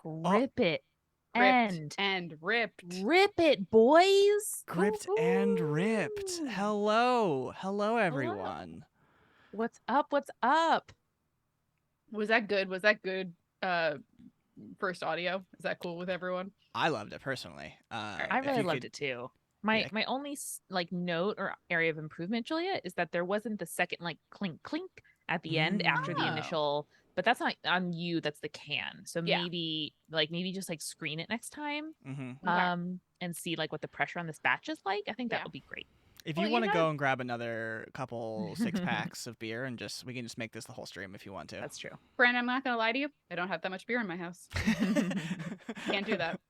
Grip it. Gripped and ripped. Rip it, boys. Gripped and ripped. Hello, everyone. What's up? What's up? Was that good? First audio? Is that cool with everyone? I loved it personally. I really loved it too. My only note or area of improvement, Julia, is that there wasn't the second clink clink at the end after the initial. But that's not on you. That's the can. So maybe just screen it next time, and see what the pressure on this batch is like. I think that would be great. If you want to go and grab another couple 6-packs of beer and we can just make this the whole stream if you want to. That's true. Brand, I'm not gonna lie to you. I don't have that much beer in my house. Can't do that.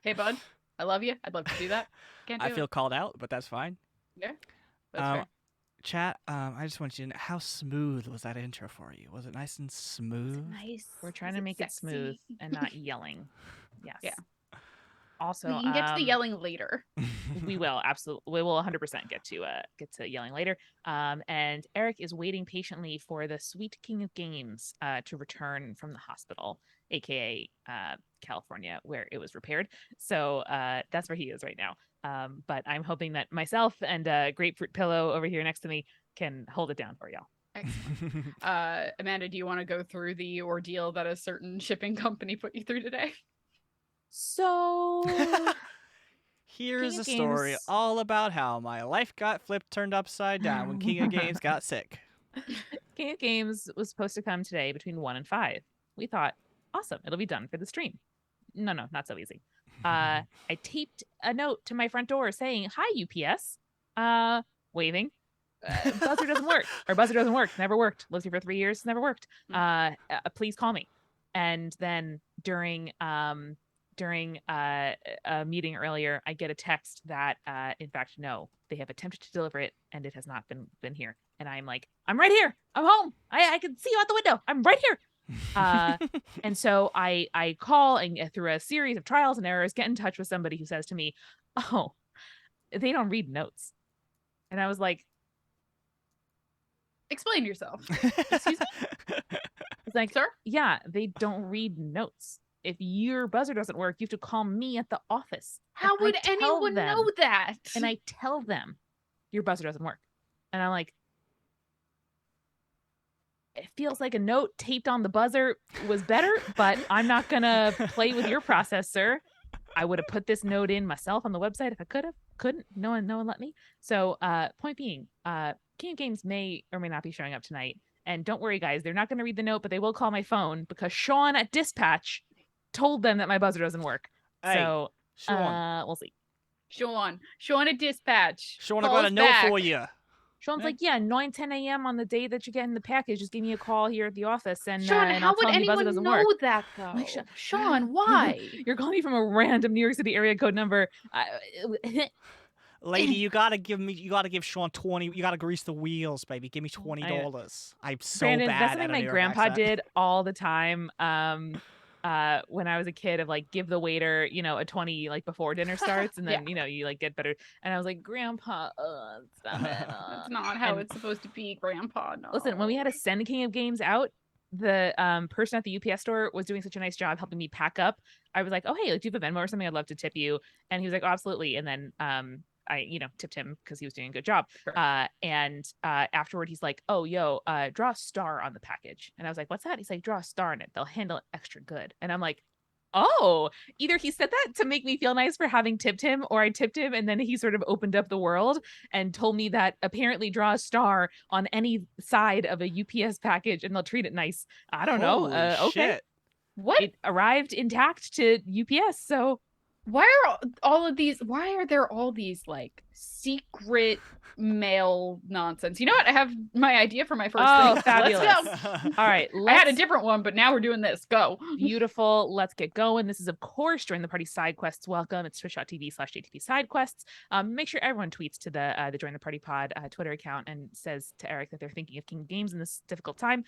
Hey, bud. I love you. I'd love to do that. Can't do it. I feel called out, but that's fine. Yeah. That's fair. Chat, I just want you to know, how smooth was that intro for you? Was it nice and smooth? Nice. We're trying to make it smooth and not yelling. Yes. Yeah. Also, we can get to the yelling later. We will absolutely. We will 100% get to yelling later. And Eric is waiting patiently for the sweet King of Games to return from the hospital, aka California, where it was repaired. So that's where he is right now. But I'm hoping that myself and Grapefruit Pillow over here next to me can hold it down for y'all. Excellent. Amanda, do you want to go through the ordeal that a certain shipping company put you through today? So here's a story all about how my life got turned upside down when King of Games got sick. King of Games was supposed to come today between 1 and 5. We thought, awesome, it'll be done for the stream. No, not so easy. I taped a note to my front door saying, "Hi, UPS." Waving. Buzzer doesn't work. Or buzzer doesn't work. Never worked. Lived here for 3 years. Never worked. Please call me. And then during a meeting earlier, I get a text that, in fact, no, they have attempted to deliver it and it has not been here. And I'm like, I'm right here. I'm home. I can see you out the window. I'm right here. And so I call and through a series of trials and errors, get in touch with somebody who says to me, "Oh, they don't read notes." And I was like, explain yourself. Excuse me? It's like, sir? Yeah, they don't read notes. If your buzzer doesn't work, you have to call me at the office. How would anyone know that? And I tell them your buzzer doesn't work. And I'm like, it feels like a note taped on the buzzer was better, but I'm not going to play with your process, sir. I would have put this note in myself on the website if I could have. Couldn't. No one let me. So point being, King of Games may or may not be showing up tonight. And don't worry, guys. They're not going to read the note, but they will call my phone because Sean at Dispatch told them that my buzzer doesn't work. Hey, so Sean. we'll see. Sean at Dispatch. Sean, I got a note for you. Sean's like, 9-10 a.m. on the day that you get in the package, just give me a call here at the office. And Sean, and how I'll would tell anyone know that though? Like, Sean, why? You're calling me from a random New York City area code number. Lady, you gotta give Sean 20. You gotta grease the wheels, baby. Give me $20. I'm so Brandon, bad. That's something at my New York grandpa accent. did all the time. When I was a kid, of give the waiter, a 20 before dinner starts, and then you get better. And I was like, Grandpa, stop it. That's not how it's supposed to be, Grandpa. No. Listen, when we had to send King of Games out, the person at the UPS store was doing such a nice job helping me pack up. I was like, oh hey, do you have a Venmo or something? I'd love to tip you. And he was like, oh, absolutely. And then I tipped him because he was doing a good job. Sure. And afterward, he's like, oh, draw a star on the package. And I was like, what's that? He's like, draw a star in it. They'll handle it extra good. And I'm like, oh, either he said that to make me feel nice for having tipped him, or I tipped him and then he sort of opened up the world and told me that apparently draw a star on any side of a UPS package and they'll treat it nice. I don't know. Okay. Shit. What? It arrived intact to UPS. So why are there all these secret mail nonsense? You know what? I have my idea for my first thing. Fabulous. Let's go. All right. I had a different one, but now we're doing this. Go. Beautiful. Let's get going. This is, of course, Join the Party Sidequests. Welcome. It's twitch.tv/JTP Sidequests. Make sure everyone tweets to the Join the Party Pod Twitter account and says to Eric that they're thinking of King Games in this difficult time.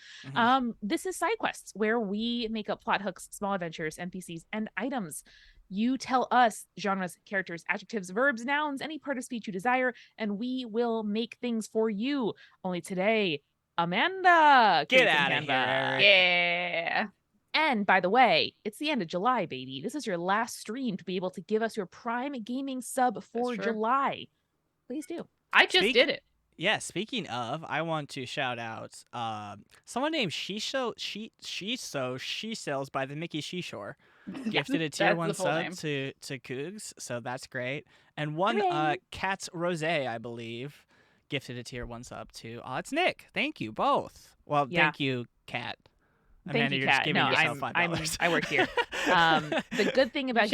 This is Sidequests, where we make up plot hooks, small adventures, NPCs, and items. You tell us genres, characters, adjectives, verbs, nouns, any part of speech you desire, and we will make things for you. Only today, Amanda. Get out of here, Eric. Yeah. And by the way, it's the end of July, baby. This is your last stream to be able to give us your Prime Gaming sub for July. Please do. I just did it. Yeah, speaking of, I want to shout out someone named She Sells by the Mickey Sheshore. Gifted a tier 1 sub to Cougs, so that's great. And one Cat's Rose, I believe, gifted a tier 1 sub to it's Nick. Thank you both. Well, thank you, Cat. Thank you, Kat. No, I work here. The good thing about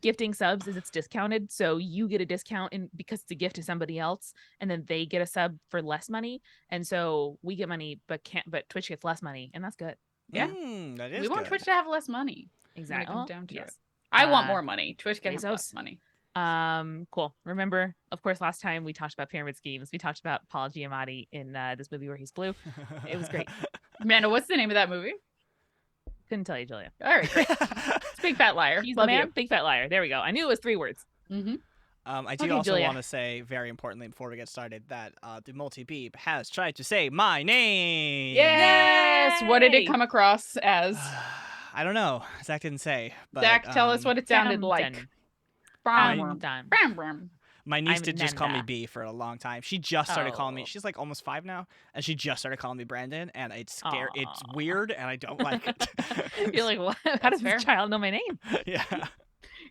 gifting subs is it's discounted, so you get a discount because it's a gift to somebody else, and then they get a sub for less money, and so we get money, but Twitch gets less money, and that's good. Yeah, that is. We want Twitch to have less money. Exactly. When it comes down to it. I want more money. Twitch can have less money. Cool. Remember, of course, last time we talked about pyramid schemes. We talked about Paul Giamatti in this movie where he's blue. It was great. Amanda, what's the name of that movie? Couldn't tell you, Julia. All right, great. It's Big Fat Liar. He's the man. Big Fat Liar. There we go. I knew it was 3 words. Mm-hmm. I do also want to say, very importantly, before we get started, that the multi-beep has tried to say my name. Yes. What did it come across as? I don't know. Zach didn't say. But, Zach, tell us what it sounded like. My niece did just call me B for a long time. She just started calling me. She's like almost 5 now, and she just started calling me Brandon, and it's scary. It's weird, and I don't like it. You're like, what? How does this child know my name? Yeah.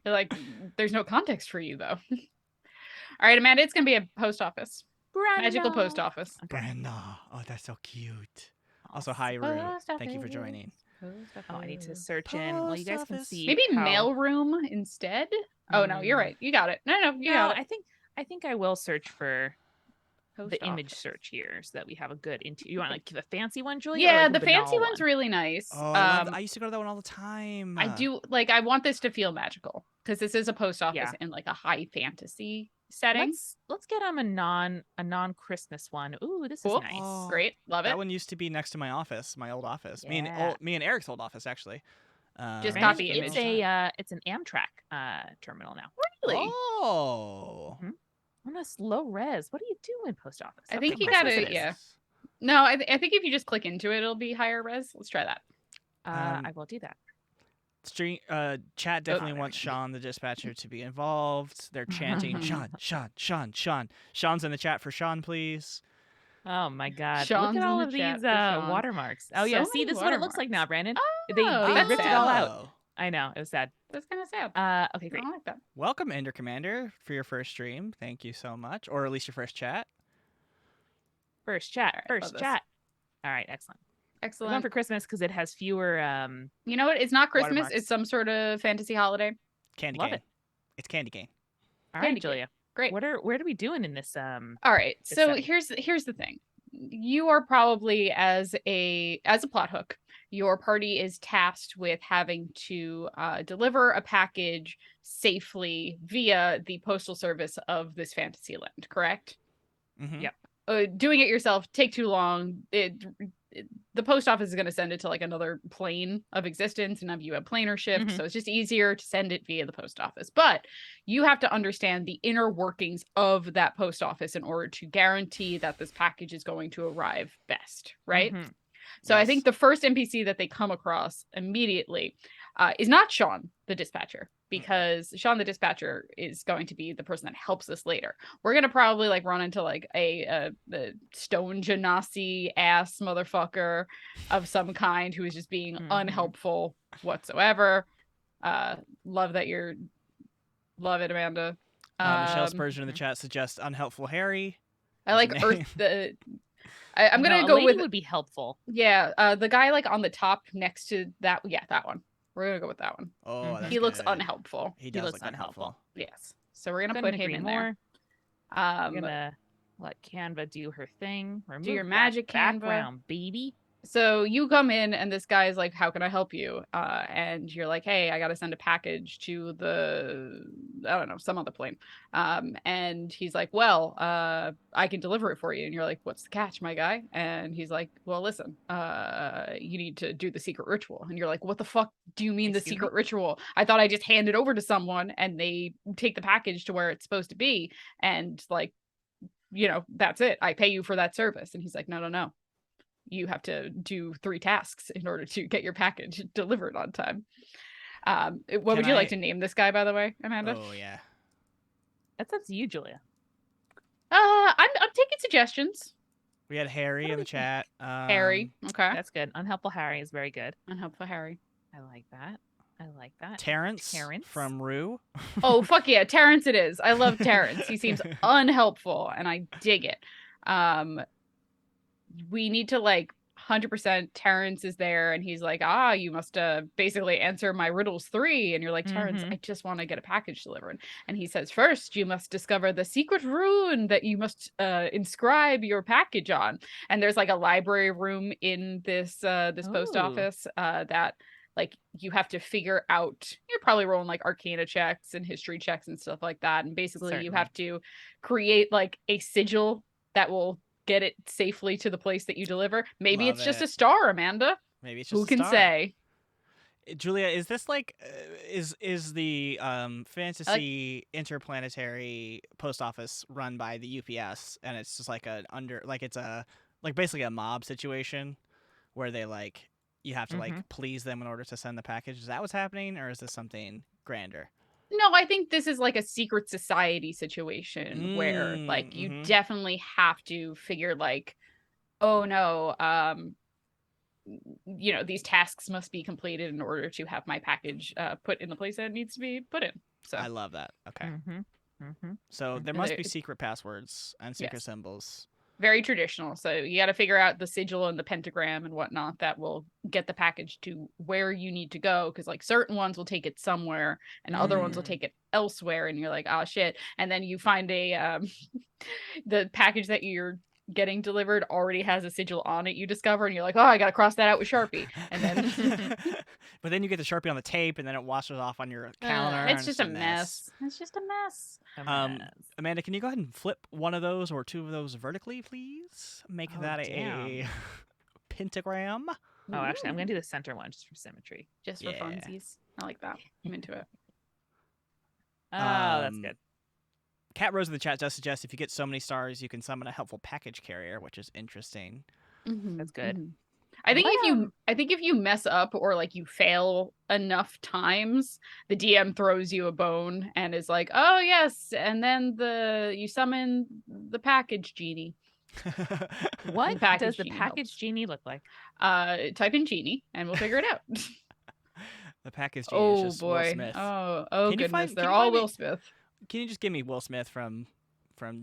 You're like, there's no context for you though. All right, Amanda, it's gonna be a post office. Magical post office. Okay. Brenda. Oh, that's so cute. Also, hi, Rue. Thank you for joining. I need to search in. Well, you guys can see. Maybe mailroom instead. Oh no, you're right. You got it. No, you got it. I think I will search for the image search here so that we have a good You want like the fancy one, Julia? Yeah, the fancy one's really nice. Oh, I used to go to that one all the time. I do I want this to feel magical because this is a post office in like a high fantasy setting. Let's get a non-Christmas one. Ooh, this is nice. Oh, great, love it. That one used to be next to my office, my old office. Yeah. Me and Eric's old office actually. Just copy image. It's an Amtrak terminal now. Really? Oh. Mm-hmm. On a low res. What are you doing, post office? I think you gotta No, I think if you just click into it, it'll be higher res. Let's try that. I will do that. Chat definitely wants Sean the dispatcher to be involved. They're chanting Sean. Sean's in the chat for Sean, please. Oh my god. Look at all of these watermarks. Oh yeah, see, this is what it looks like now, Brandon. They ripped it all out. I know, it was sad. That's kind of sad. Okay, great. I like that. Welcome, Ender Commander, for your first stream. Thank you so much. Or at least your first chat. First chat. All right, excellent. We're going for Christmas because it has fewer You know what? It's not Christmas. watermarks. It's some sort of fantasy holiday. Candy Love cane. it. It's candy cane. All right, Julia. Great. What are we doing in this All right. So here's the thing. You are probably as a plot hook, your party is tasked with having to deliver a package safely via the postal service of this fantasy land, correct? Mm-hmm. Yep. Doing it yourself take too long. The post office is going to send it to like another plane of existence, and you have planar shift, so it's just easier to send it via the post office. But you have to understand the inner workings of that post office in order to guarantee that this package is going to arrive best, right? So I think the first NPC that they come across immediately is not Sean the dispatcher, because Sean the dispatcher is going to be the person that helps us later. We're going to probably like run into like a stone genasi ass motherfucker of some kind who is just being unhelpful whatsoever. Love it, Amanda. Michelle Spurgeon in the chat suggests unhelpful Harry. I like I'm gonna go with would be helpful. Yeah, the guy like on the top next to that. Yeah, that one. We're gonna go with that one. Oh, he looks unhelpful. He does look unhelpful. Yes, so we're gonna put him in there. I'm gonna let Canva do her thing. Remove do your magic background, baby. So you come in and this guy's like, how can I help you? And you're like, hey, I got to send a package to some other plane. And he's like, well, I can deliver it for you. And you're like, what's the catch, my guy? And he's like, well, listen, you need to do the secret ritual. And you're like, what the fuck do you mean the secret ritual? I thought I just hand it over to someone and they take the package to where it's supposed to be. And like, that's it. I pay you for that service. And he's like, no. you have to do 3 tasks in order to get your package delivered on time. What would you like to name this guy, by the way, Amanda? Oh yeah, That's up to you, Julia. I'm taking suggestions. we had Harry in the chat. Harry, okay. That's good. Unhelpful Harry is very good. Unhelpful Harry. I like that. I like that. Terrence from Rue. Oh, fuck yeah. Terrence it is. I love Terrence. He seems unhelpful, and I dig it. We need to, like, 100% Terrence is there, and he's like, you must basically answer my riddles 3. And you're like, Terrence, I just want to get a package delivered. And he says, first, you must discover the secret rune that you must inscribe your package on. And there's, like, a library room in this post office that... like, you have to figure out, you're probably rolling like arcana checks and history checks and stuff like that. And basically you have to create like a sigil that will get it safely to the place that you deliver. Maybe it's just a star, Amanda. Maybe it's just who can say? Julia, is this like, is the fantasy interplanetary post office run by the UPS, and it's just like basically a mob situation where they like, you have to like please them in order to send the package? Is that what's happening, or is this something grander? No, I think this is like a secret society situation where like you definitely have to figure like, oh no, you know, these tasks must be completed in order to have my package put in the place that it needs to be put in. So I love that. Okay. So there must be secret passwords and secret symbols. Very traditional. So you got to figure out the sigil and the pentagram and whatnot that will get the package to where you need to go. Because like certain ones will take it somewhere and other ones will take it elsewhere. And you're like, oh shit. And then you find the package that you're getting delivered already has a sigil on it, you discover, and you're like, oh, I got to cross that out with Sharpie. And then but then you get the Sharpie on the tape and then it washes off on your counter. It's just a mess. It's just a mess. Amanda, can you go ahead and flip one of those or 2 of those vertically, please? Make that a pentagram. Oh, actually, I'm going to do the center one just for symmetry. Just for funsies. I like that. I'm into it. Oh, that's good. Cat Rose in the chat does suggest if you get so many stars, you can summon a helpful package carrier, which is interesting. That's good. I think if you mess up or like you fail enough times, the DM throws you a bone and is like, "Oh yes," and then you summon the package genie. What does the package genie look like? Type in genie and we'll figure it out. The package genie is just boy. Will Smith. Oh goodness, they're all Will Smith. Can you just give me Will Smith from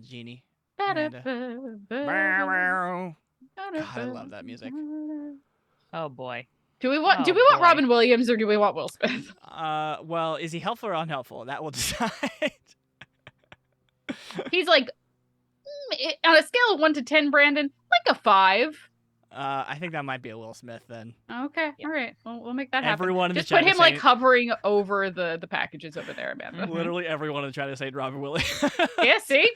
Genie? God, I love that music. Oh boy. Do we want Robin Williams or do we want Will Smith? Well, is he helpful or unhelpful? That will decide. He's like, on a scale of 1 to 10, Brandon, like a 5. I think that might be a Will Smith then. Okay, all right. Well, we'll make that happen. Everyone in just the chat put him like hovering over the packages over there, Amanda. Literally everyone in the chat is saying Robin Williams. Yeah, see.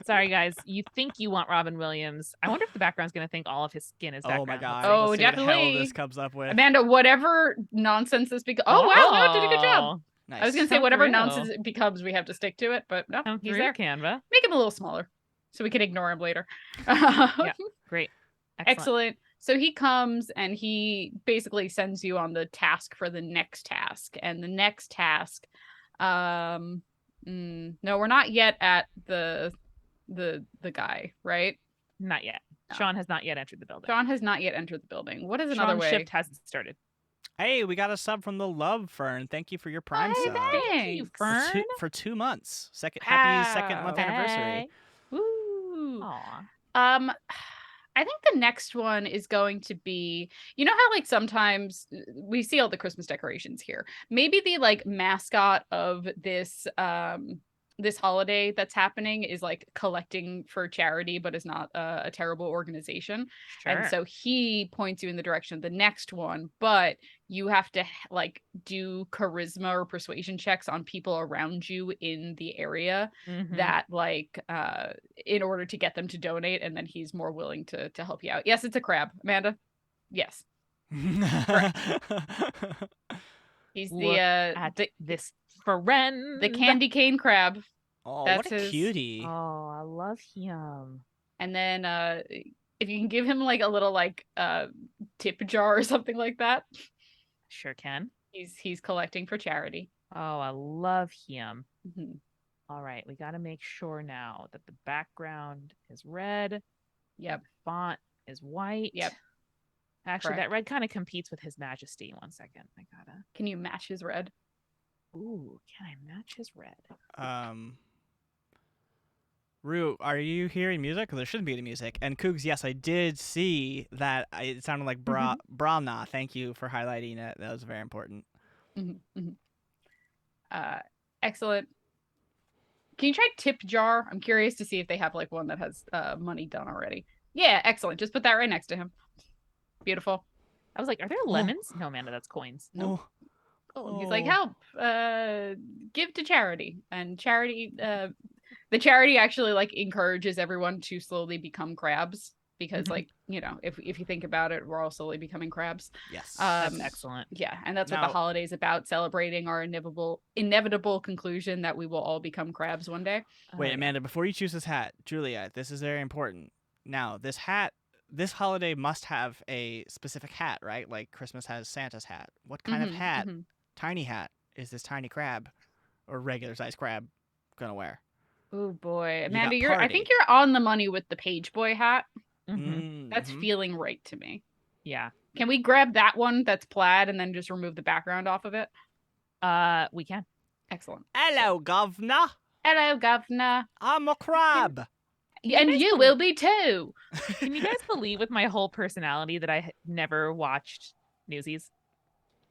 Sorry, guys. You think you want Robin Williams? I wonder if the background's gonna think all of his skin is background. Oh my god. Oh, let's definitely. See what the hell this comes up with. Amanda, whatever nonsense this becomes. Oh wow, no, did a good job. Nice. I was gonna say whatever nonsense it becomes, we have to stick to it, but no, he's there. Canva. Make him a little smaller, so we can ignore him later. Yeah, great. Excellent. So he comes and he basically sends you on the task for the next task. And the next task, no, we're not yet at the guy, right? Not yet. No. Sean has not yet entered the building. Sean has not yet entered the building. What is another way? Shift hasn't started. Hey, we got a sub from the Love Fern. Thank you for your Prime sub. Thank you, Fern. For 2 months. Happy second month anniversary. Woo. Aw. I think the next one is going to be, you know how like sometimes we see all the Christmas decorations here. Maybe the like mascot of this this holiday that's happening is like collecting for charity, but is not a terrible organization. Sure. And so he points you in the direction of the next one, but you have to like do charisma or persuasion checks on people around you in the area that like in order to get them to donate, and then he's more willing to help you out. Yes, it's a crab, Amanda. Yes. He's this friend, the candy cane crab. Oh, that's what a cutie. Oh, I love him. And then if you can give him like a little like tip jar or something like that. Sure can. He's collecting for charity. Oh, I love him. Mm-hmm. All right, we got to make sure now that the background is red. Yep. Font is white. Yep. Actually, Correct. that red kind of competes with His Majesty. One second, I gotta. Can you match his red? Ooh, can I match his red? Rue, are you hearing music? Because there shouldn't be any music. And Cougs, yes, I did see that. It sounded like Brana. Thank you for highlighting it. That was very important. Mm-hmm. Mm-hmm. Excellent. Can you try tip jar? I'm curious to see if they have like one that has money done already. Yeah, excellent. Just put that right next to him. Beautiful. I was like, are there lemons? No, Amanda, that's coins. No. Oh. He's like, help. Give to charity. And charity, the charity actually like encourages everyone to slowly become crabs. Because like, you know, if you think about it, we're all slowly becoming crabs. Yes. That's excellent. Yeah, and that's what the holiday's about, celebrating our inevitable conclusion that we will all become crabs one day. Wait, Amanda, before you choose this hat, Julia, this is very important. Now, this holiday must have a specific hat, right? Like Christmas has Santa's hat. What kind of hat, tiny hat, is this tiny crab or regular sized crab gonna wear? Oh boy, Amanda, I think you're on the money with the page boy hat. Mm-hmm. That's feeling right to me. Yeah. Can we grab that one that's plaid and then just remove the background off of it? We can. Excellent. Hello, governor. Hello, governor. I'm a crab. And you will be too. Can you guys believe with my whole personality that I never watched Newsies?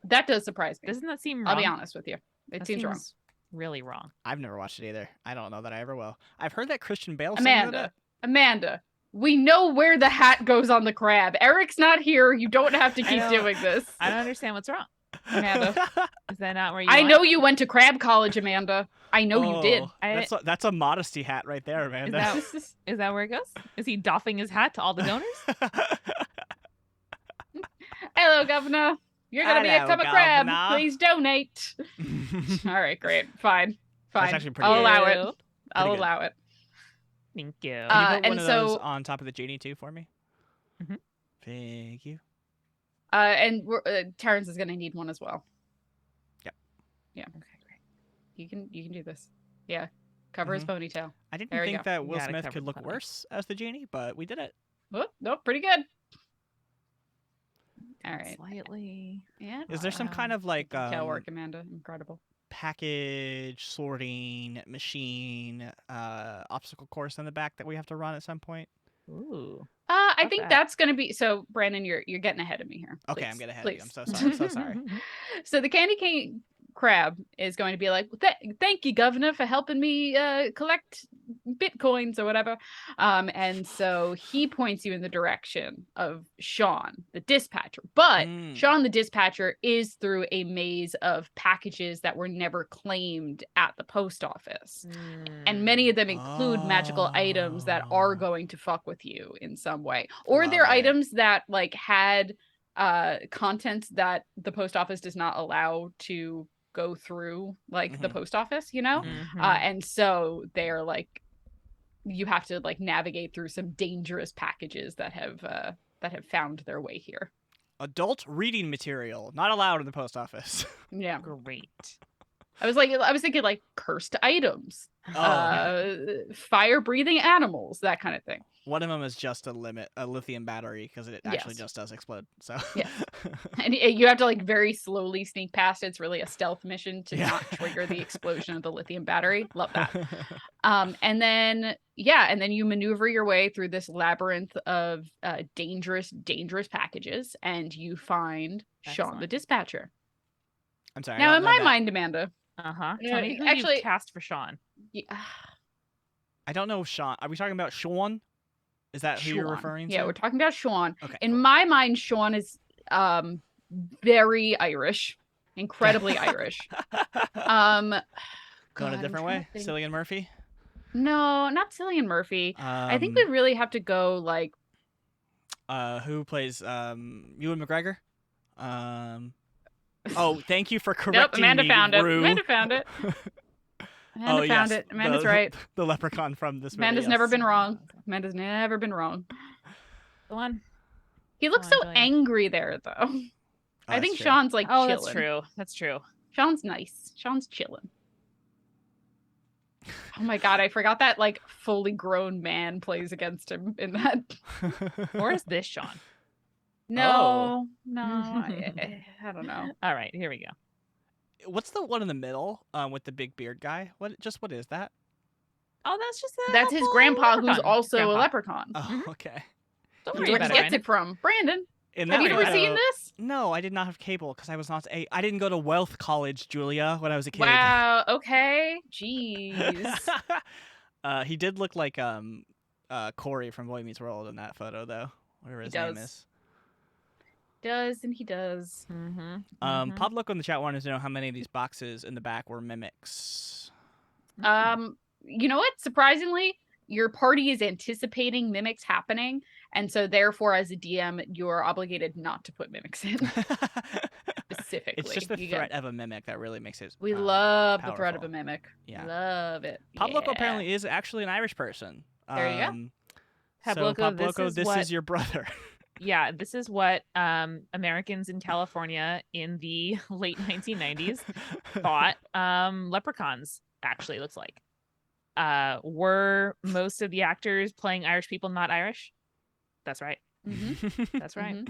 That does surprise me. Doesn't that seem wrong? I'll be honest with you. It seems wrong. Really wrong. I've never watched it either. I don't know that I ever will. I've heard that Christian Bale. Amanda, we know where the hat goes on the crab. Eric's not here. You don't have to keep doing this. I don't understand what's wrong, Amanda. Is that not where you? I know you went to crab college, Amanda. I know you did. That's a modesty hat right there, Amanda. Is that where it goes? Is he doffing his hat to all the donors? Hello, governor. You're going to become a crab. Please donate. All right, great. Fine. That's actually pretty I'll good. allow it. I'll allow it. Thank you. Can you put one of those on top of the genie too for me? Mm-hmm. Thank you. And Terrence is going to need one as well. Yep. Yeah. Okay, great. You can do this. Yeah. Cover his ponytail. I didn't think that Will Smith could look worse as the genie, but we did it. Oh, no, pretty good. All right. Slightly. Yeah. Is there some kind of like detail work, Amanda? Incredible. Package sorting machine obstacle course in the back that we have to run at some point? Ooh. I think that's going to be so. Brandon, you're getting ahead of me here. Okay, I'm getting ahead of you. I'm so sorry. I'm so sorry. So the candy cane crab is going to be like, thank you, governor, for helping me collect bitcoins or whatever. And so he points you in the direction of Sean, the dispatcher. But Sean, the dispatcher, is through a maze of packages that were never claimed at the post office. And many of them include magical items that are going to fuck with you in some way. Or they're items that like had content that the post office does not allow to go through like the post office, you know? And so they're like, you have to like navigate through some dangerous packages that have found their way here. Adult reading material not allowed in the post office. Yeah, great. I was thinking like cursed items, fire breathing animals, that kind of thing. One of them is just a lithium battery because it actually just does explode. So yeah, and you have to like very slowly sneak past it. It's really a stealth mission to not trigger the explosion of the lithium battery. Love that. And then you maneuver your way through this labyrinth of dangerous packages, and you find Sean the dispatcher. I'm sorry. Now, in my mind, Amanda. Tell me who you cast for Sean. Yeah. I don't know Sean. Are we talking about Sean? Is that who you're referring to? Yeah, we're talking about Sean. Okay, in my mind, Sean is very Irish, incredibly Irish. Going a different way? Cillian Murphy? No, not Cillian Murphy. I think we really have to go like. Who plays Ewan McGregor? Oh, thank you for correcting me. Amanda found it. Rue. Amanda found it. Amanda found it. Amanda's right. The leprechaun from this movie. Amanda's never been wrong. Amanda's never been wrong. Go on. He looks Come on, so Julia. angry there, though. I think true. Sean's like chilling. That's true. That's true. Sean's nice. Sean's chilling. Oh my god, I forgot that like fully grown man plays against him in that. Or is this Sean? No, I don't know. All right, here we go. What's the one in the middle with the big beard guy? What is that? Oh, that's just That's his grandpa, who's also a leprechaun. Oh, okay. Don't Where worry he about gets it, it from? Brandon. In Have that you never photo- seen this? No, I did not have cable because I was not I didn't go to Wealth College, Julia, when I was a kid. Wow. Okay. Jeez. He did look like Corey from Boy Meets World in that photo, though. Whatever his name is. Does, and he does. Pop Look on the chat wanted to know how many of these boxes in the back were mimics. You know what? Surprisingly, your party is anticipating mimics happening, and so therefore, as a DM, you're obligated not to put mimics in. Specifically, It's just the threat of a mimic that really makes it. We love powerful. the threat of a mimic. Yeah, love it. Pop Loco apparently is actually an Irish person. There you go. Pop Loco, this is your brother. Yeah, this is what Americans in California in the late 1990s thought leprechauns actually looks like. Were most of the actors playing Irish people not Irish? That's right. That's right.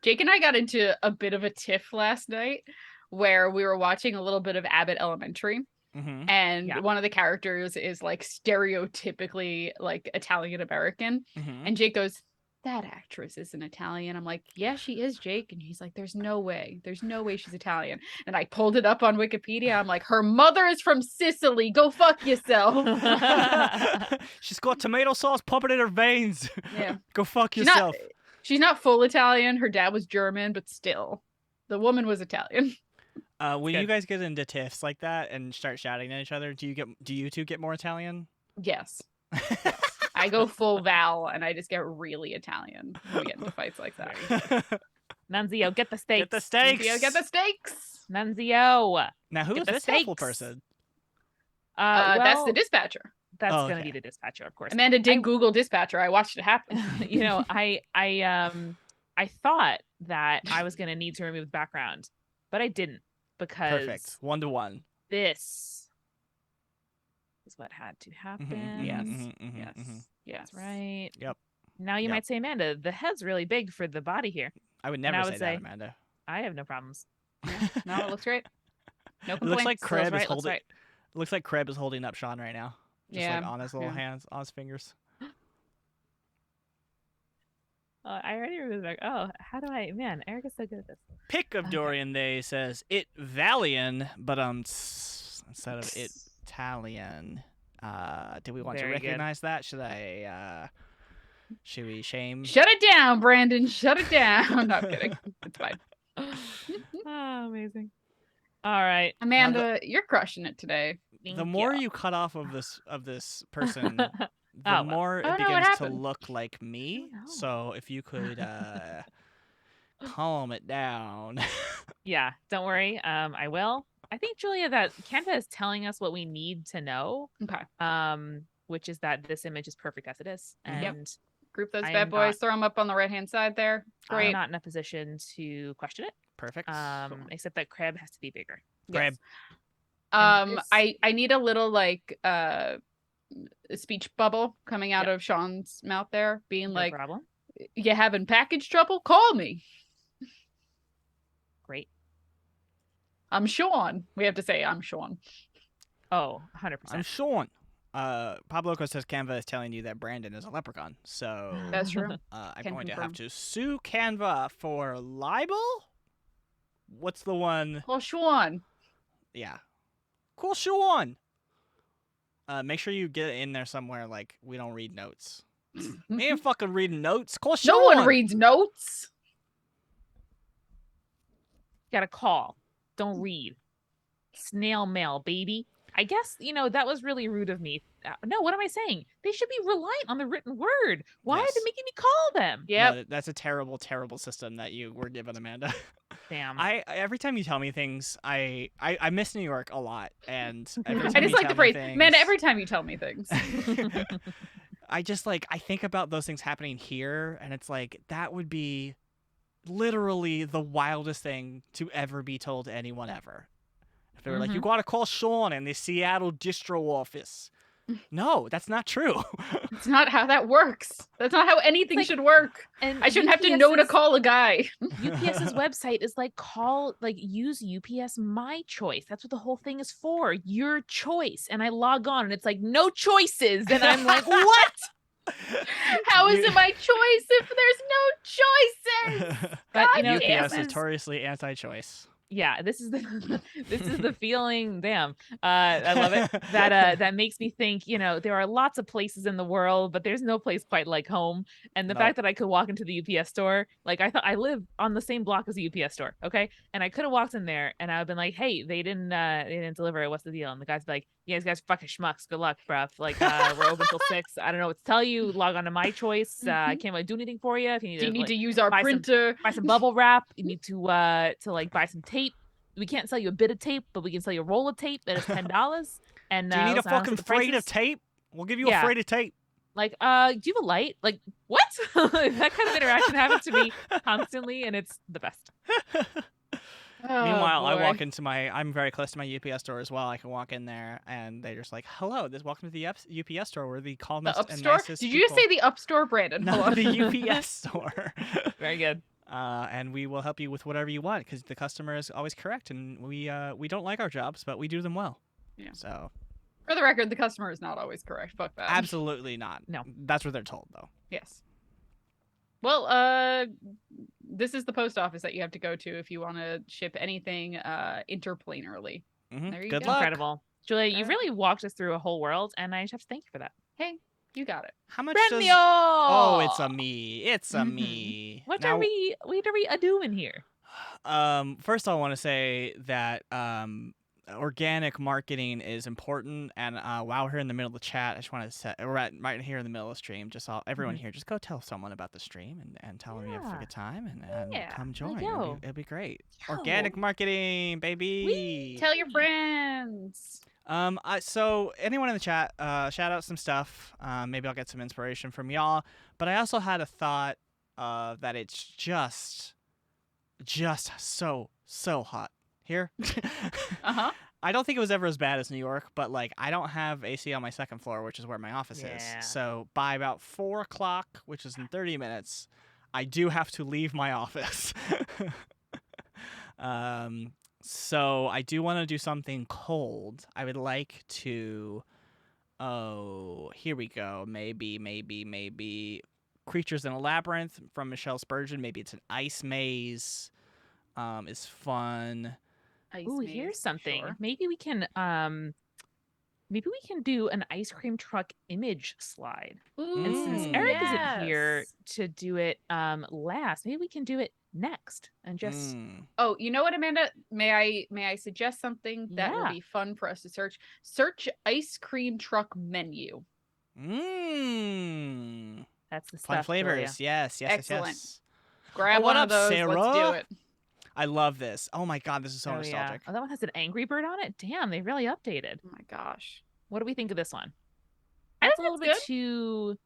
Jake and I got into a bit of a tiff last night where we were watching a little bit of Abbott Elementary. And one of the characters is like stereotypically like Italian American. And Jake goes, that actress isn't Italian. I'm like, yeah, she is, Jake. And he's like, there's no way she's Italian. And I pulled it up on Wikipedia. I'm like, her mother is from Sicily. Go fuck yourself. She's got tomato sauce pumping in her veins. Yeah. Go fuck yourself. She's not full Italian. Her dad was German, but still, the woman was Italian. When you guys get into tiffs like that and start shouting at each other, do you two get more Italian? Yes. I go full Val and I just get really Italian when we get into fights like that. Nunzio, get the steaks. Get the steaks. Nunzio, get the steaks. Nunzio. Now, who is this helpful person? That's the dispatcher. That's going to be the dispatcher, of course. Amanda did Google dispatcher. I watched it happen. You know, I thought that I was going to need to remove the background, but I didn't because perfect 1-to-1. This is what had to happen. Yes. Right. Yep. Now you might say, Amanda, the head's really big for the body here. I would never say that, Amanda. I have no problems. Yeah. No, it looks great. No complaints. It looks like Kreb is holding. It looks like Kreb is holding up Sean right now. Just like on his little hands, on his fingers. I already removed back. Oh, how do I? Man, Eric is so good at this. Pick of Dorian Day says it Valian, but instead of it Italian. Do we want to recognize that? Should we shame? Shut it down, Brandon. Shut it down. No, I'm kidding. It's fine. Oh, amazing. All right, Amanda, you're crushing it today. The more you cut off of this person, the more it begins to look like me. So if you could calm it down. Yeah, don't worry. I will. I think, Julia, that Canva is telling us what we need to know. Okay. Which is that this image is perfect as it is. And group those bad boys, throw them up on the right-hand side there. Great. I'm not in a position to question it. Perfect. Except that Kreb has to be bigger. Kreb. Yes. I need a little like speech bubble coming out of Sean's mouth there, being No problem. You having package trouble? Call me. Great. I'm Sean. We have to say I'm Sean. Oh, 100%. I'm Sean. Pablo says Canva is telling you that Brandon is a leprechaun. So that's true. I'm going to have to sue Canva for libel. What's the one? Call Sean. Yeah. Call Sean. Make sure you get it in there somewhere like we don't read notes. We ain't fucking reading notes. Call Sean. No one reads notes. You gotta call. Don't read. Snail mail, baby. I guess, that was really rude of me. No, what am I saying? They should be reliant on the written word. Why are they making me call them? Yeah, no, that's a terrible, terrible system that you were given, Amanda. Damn. Every time you tell me things, I miss New York a lot, and every time I just you like tell the phrase, me things, Amanda. Every time you tell me things, I just like I think about those things happening here, and it's like that would be literally the wildest thing to ever be told to anyone ever. If they were like, you gotta call Sean in the Seattle distro office. No, that's not true. It's not how that works. That's not how anything should work. And I shouldn't have to know to call a guy. UPS's website is like use UPS My Choice. That's what the whole thing is for. Your choice. And I log on and it's like no choices. And I'm like, what? How is it my choice if there's no choices? But God, UPS is notoriously anti-choice. Yeah, this is the feeling. Damn, I love it. That makes me think. There are lots of places in the world, but there's no place quite like home. And the fact that I could walk into the UPS store, like I thought I live on the same block as the UPS store, okay? And I could have walked in there and I've been like, hey, they didn't deliver it. What's the deal? And the guy's like, yeah, these guys are fucking schmucks. Good luck, bruv. Like we're open till 6. I don't know what to tell you. Log on to My Choice. I can't really do anything for you. If you need, to use our printer, buy some bubble wrap. You need to like buy some tape. We can't sell you a bit of tape, but we can sell you a roll of tape that is $10. And do you need a fucking freight of tape? We'll give you a freight of tape. Like, do you have a light? Like, what? That kind of interaction happens to me constantly, and it's the best. Meanwhile, I walk into I'm very close to my UPS store as well. I can walk in there, and they're just like, "Hello, welcome to the UPS store. We're the calmest and nicest Did you just say the up store, Brandon? No, the UPS store. Very good. And we will help you with whatever you want because the customer is always correct, and we don't like our jobs, but we do them well. Yeah. So, for the record, the customer is not always correct. Fuck that. Absolutely not. No, that's what they're told, though. Yes. Well, this is the post office that you have to go to if you want to ship anything interplanarly. There you Good go. luck. Incredible, Julia. You really walked us through a whole world, and I just have to thank you for that. Hey. You got it. How much Premio! Oh, it's a me. It's a me. What are we doing here? First I want to say that organic marketing is important, and while we're here in the middle of the chat, I just want to say we're right here in the middle of the stream. Just everyone here, just go tell someone about the stream and tell them you have a good time and come join. It'll be great. Organic marketing, baby. Whee! Tell your friends. So anyone in the chat, shout out some stuff. Maybe I'll get some inspiration from y'all. But I also had a thought that it's just so hot here. I don't think it was ever as bad as New York, but like I don't have AC on my second floor, which is where my office is. So by about 4 o'clock, which is in 30 minutes, I do have to leave my office. So I do want to do something cold. I would like to, here we go. Maybe Creatures in a Labyrinth from Michelle Spurgeon. Maybe it's an ice maze. Is fun. Ooh, here's something. Sure. Maybe we can do an ice cream truck image slide. Ooh, and since Eric isn't here to do it last, maybe we can do it next and just Oh, you know what, Amanda? May I suggest something that will be fun for us to search? Search ice cream truck menu. That's the fun stuff, flavors. Julia. Yes. Excellent. Grab one of those. Sarah? Let's do it. I love this. Oh my god, this is so nostalgic. Oh, that one has an Angry Bird on it. Damn, they really updated. Oh my gosh. What do we think of this one? That's a little bit too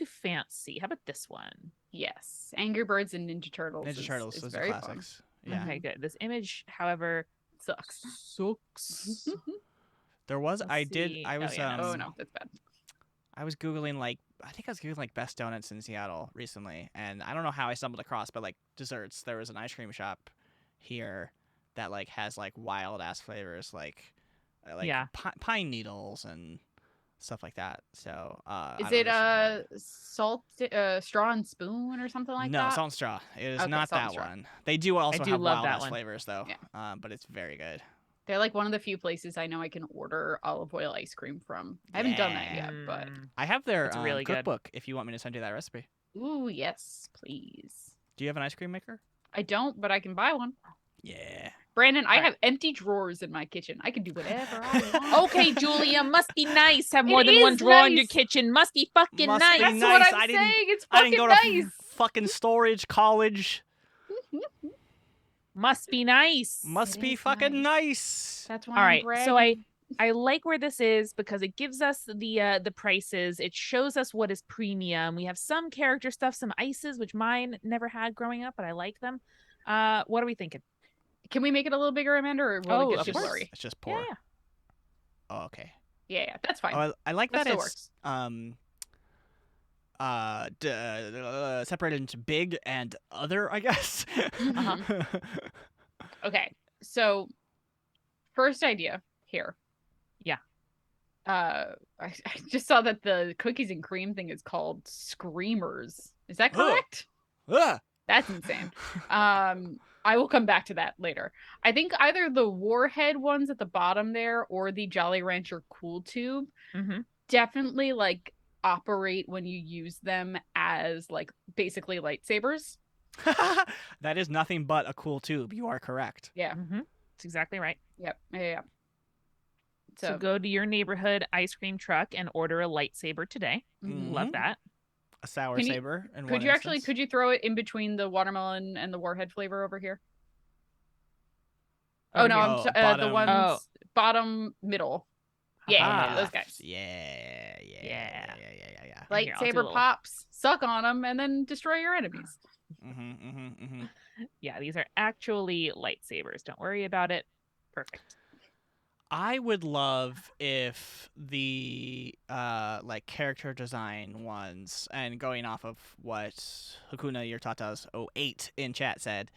fancy. How about this one? Yes, Angry Birds and Ninja Turtles. Ninja Turtles is very classics. Fun. Yeah. Okay, good. This image, however, sucks. There was. Let's I see. was. Oh no, that's bad. I was googling best donuts in Seattle recently, and I don't know how I stumbled across, but like desserts, there was an ice cream shop here that like has like wild ass flavors, like pine needles and stuff like that. So is it salt straw and spoon or something like that? No, salt and straw. It is not that one. They do also have wild ass flavors though. Yeah. But it's very good. They're like one of the few places I know I can order olive oil ice cream from. I haven't done that yet, but I have their really cookbook good. if you want me to send you that recipe. Ooh, yes, please. Do you have an ice cream maker? I don't, but I can buy one. Yeah. Brandon, I have empty drawers in my kitchen. I can do whatever I want. Okay, Julia, must be nice. Have more than one drawer in your kitchen. Must be fucking nice. That's what I'm saying. It's fucking nice. I didn't go to fucking storage college. Must be nice. Must be fucking nice. That's why. All right. So I I like where this is because it gives us the prices. It shows us what is premium. We have some character stuff, some ices, which mine never had growing up, but I like them. What are we thinking? Can we make it a little bigger, Amanda, or will it get too blurry? It's just poor. Yeah. Oh, okay. Yeah, that's fine. Oh, I like that still it's separated into big and other, I guess. Okay, so first idea here. Yeah. I just saw that the cookies and cream thing is called Screamers. Is that correct? That's insane. I will come back to that later. I think either the Warhead ones at the bottom there or the Jolly Rancher Cool Tube definitely like operate when you use them as like basically lightsabers. That is nothing but a cool tube. You are correct. Yeah. That's exactly right. Yep. Yeah. So go to your neighborhood ice cream truck and order a lightsaber today. Love that. A sour saber. Could you throw it in between the watermelon and the Warhead flavor over here? Oh no, the ones bottom middle. Yeah, those guys. Yeah. Lightsaber pops, suck on them, and then destroy your enemies. Yeah, these are actually lightsabers. Don't worry about it. Perfect. I would love if the like character design ones, and going off of what Hakuna your Tata's 08 in chat said,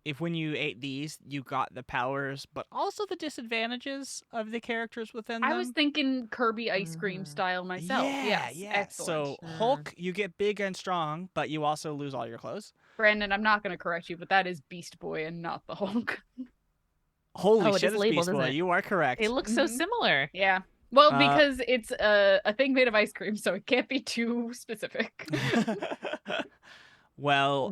if when you ate these, you got the powers, but also the disadvantages of the characters within them. I was thinking Kirby ice cream style myself. Yeah. Excellent. So Hulk, you get big and strong, but you also lose all your clothes. Brandon, I'm not going to correct you, but that is Beast Boy and not the Hulk. Holy shit, it's Beast Boy. You are correct. They look so similar. Yeah. Well, because it's a thing made of ice cream, so it can't be too specific. Well,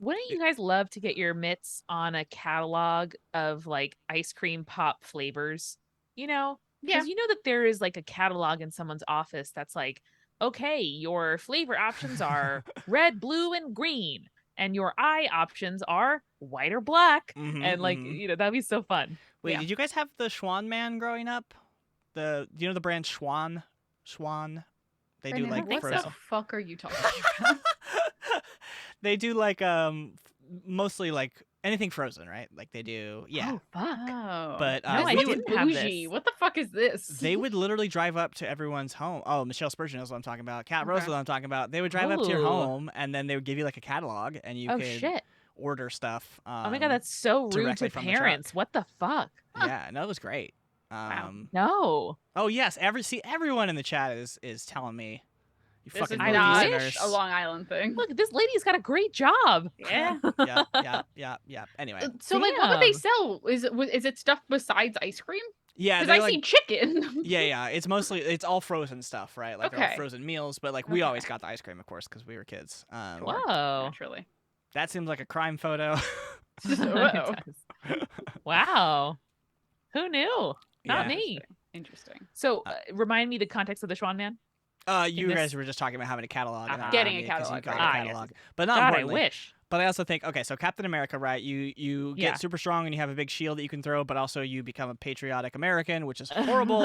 wouldn't you guys love to get your mitts on a catalog of like ice cream pop flavors? You know, because you know that there is like a catalog in someone's office that's like, okay, your flavor options are red, blue, and green, and your eye options are white or black, and like you know that'd be so fun. Wait, did you guys have the Schwan Man growing up? Do you know the brand Schwan? They do like what frozen. the fuck are you talking about? They do like mostly like anything frozen, right? Like they do, Oh fuck! Oh. But no, I didn't have this. What the fuck is this? They would literally drive up to everyone's home. Oh, Michelle Spurgeon knows what I'm talking about. Cat Rose knows what I'm talking about. They would drive up to your home, and then they would give you like a catalog, and you could order stuff. Oh my god, that's so rude to parents. What the fuck? Yeah, no, it was great. No. Oh yes, everyone in the chat is telling me. You fucking a Long Island thing. Look, this lady's got a great job. Yeah. Yeah. Anyway. So like, what do they sell? Is it stuff besides ice cream? Yeah, because I see chicken. Yeah. It's all frozen stuff, right? Like they're all frozen meals, but like we always got the ice cream, of course, because we were kids. Whoa. Naturally. That seems like a crime photo. Wow. Who knew? Not me. Interesting. So remind me the context of the Schwan Man. You guys were just talking about having a catalog. Getting a catalog. You got a catalog. But not importantly. I wish. But I also think, okay, so Captain America, right? You get super strong and you have a big shield that you can throw, but also you become a patriotic American, which is horrible.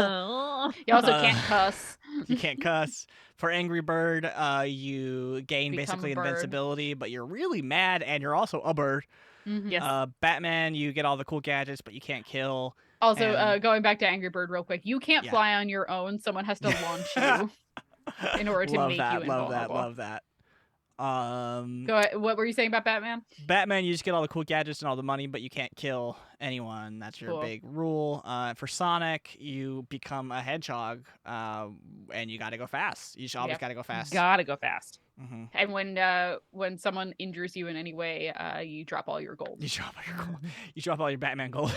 You also can't cuss. You can't cuss. For Angry Bird, you gain basically invincibility, but you're really mad and you're also a bird. Yes. Batman, you get all the cool gadgets, but you can't kill. Also, going back to Angry Bird real quick, you can't fly on your own. Someone has to launch you in order to make you invulnerable. Love that. Go ahead. What were you saying about Batman? Batman, you just get all the cool gadgets and all the money, but you can't kill anyone. That's your big rule. For Sonic, you become a hedgehog, and you got to go fast. You always got to go fast. Gotta go fast. And when someone injures you in any way, you drop all your gold. You drop all your gold. You drop all your Batman gold.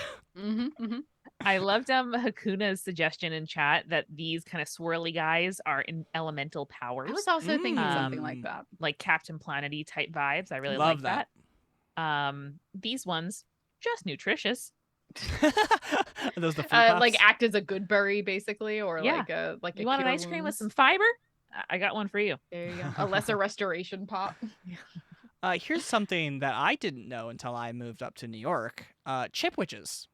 I loved Hakuna's suggestion in chat that these kind of swirly guys are in elemental powers. I was also thinking something like that, like Captain Planet-y type vibes. I really love that. These ones just nutritious. Those the fruit pops? Like act as a good berry, basically, or like a you want an ice cream with some fiber? I got one for you. There you go. A lesser restoration pop. Here's something that I didn't know until I moved up to New York. Chip witches.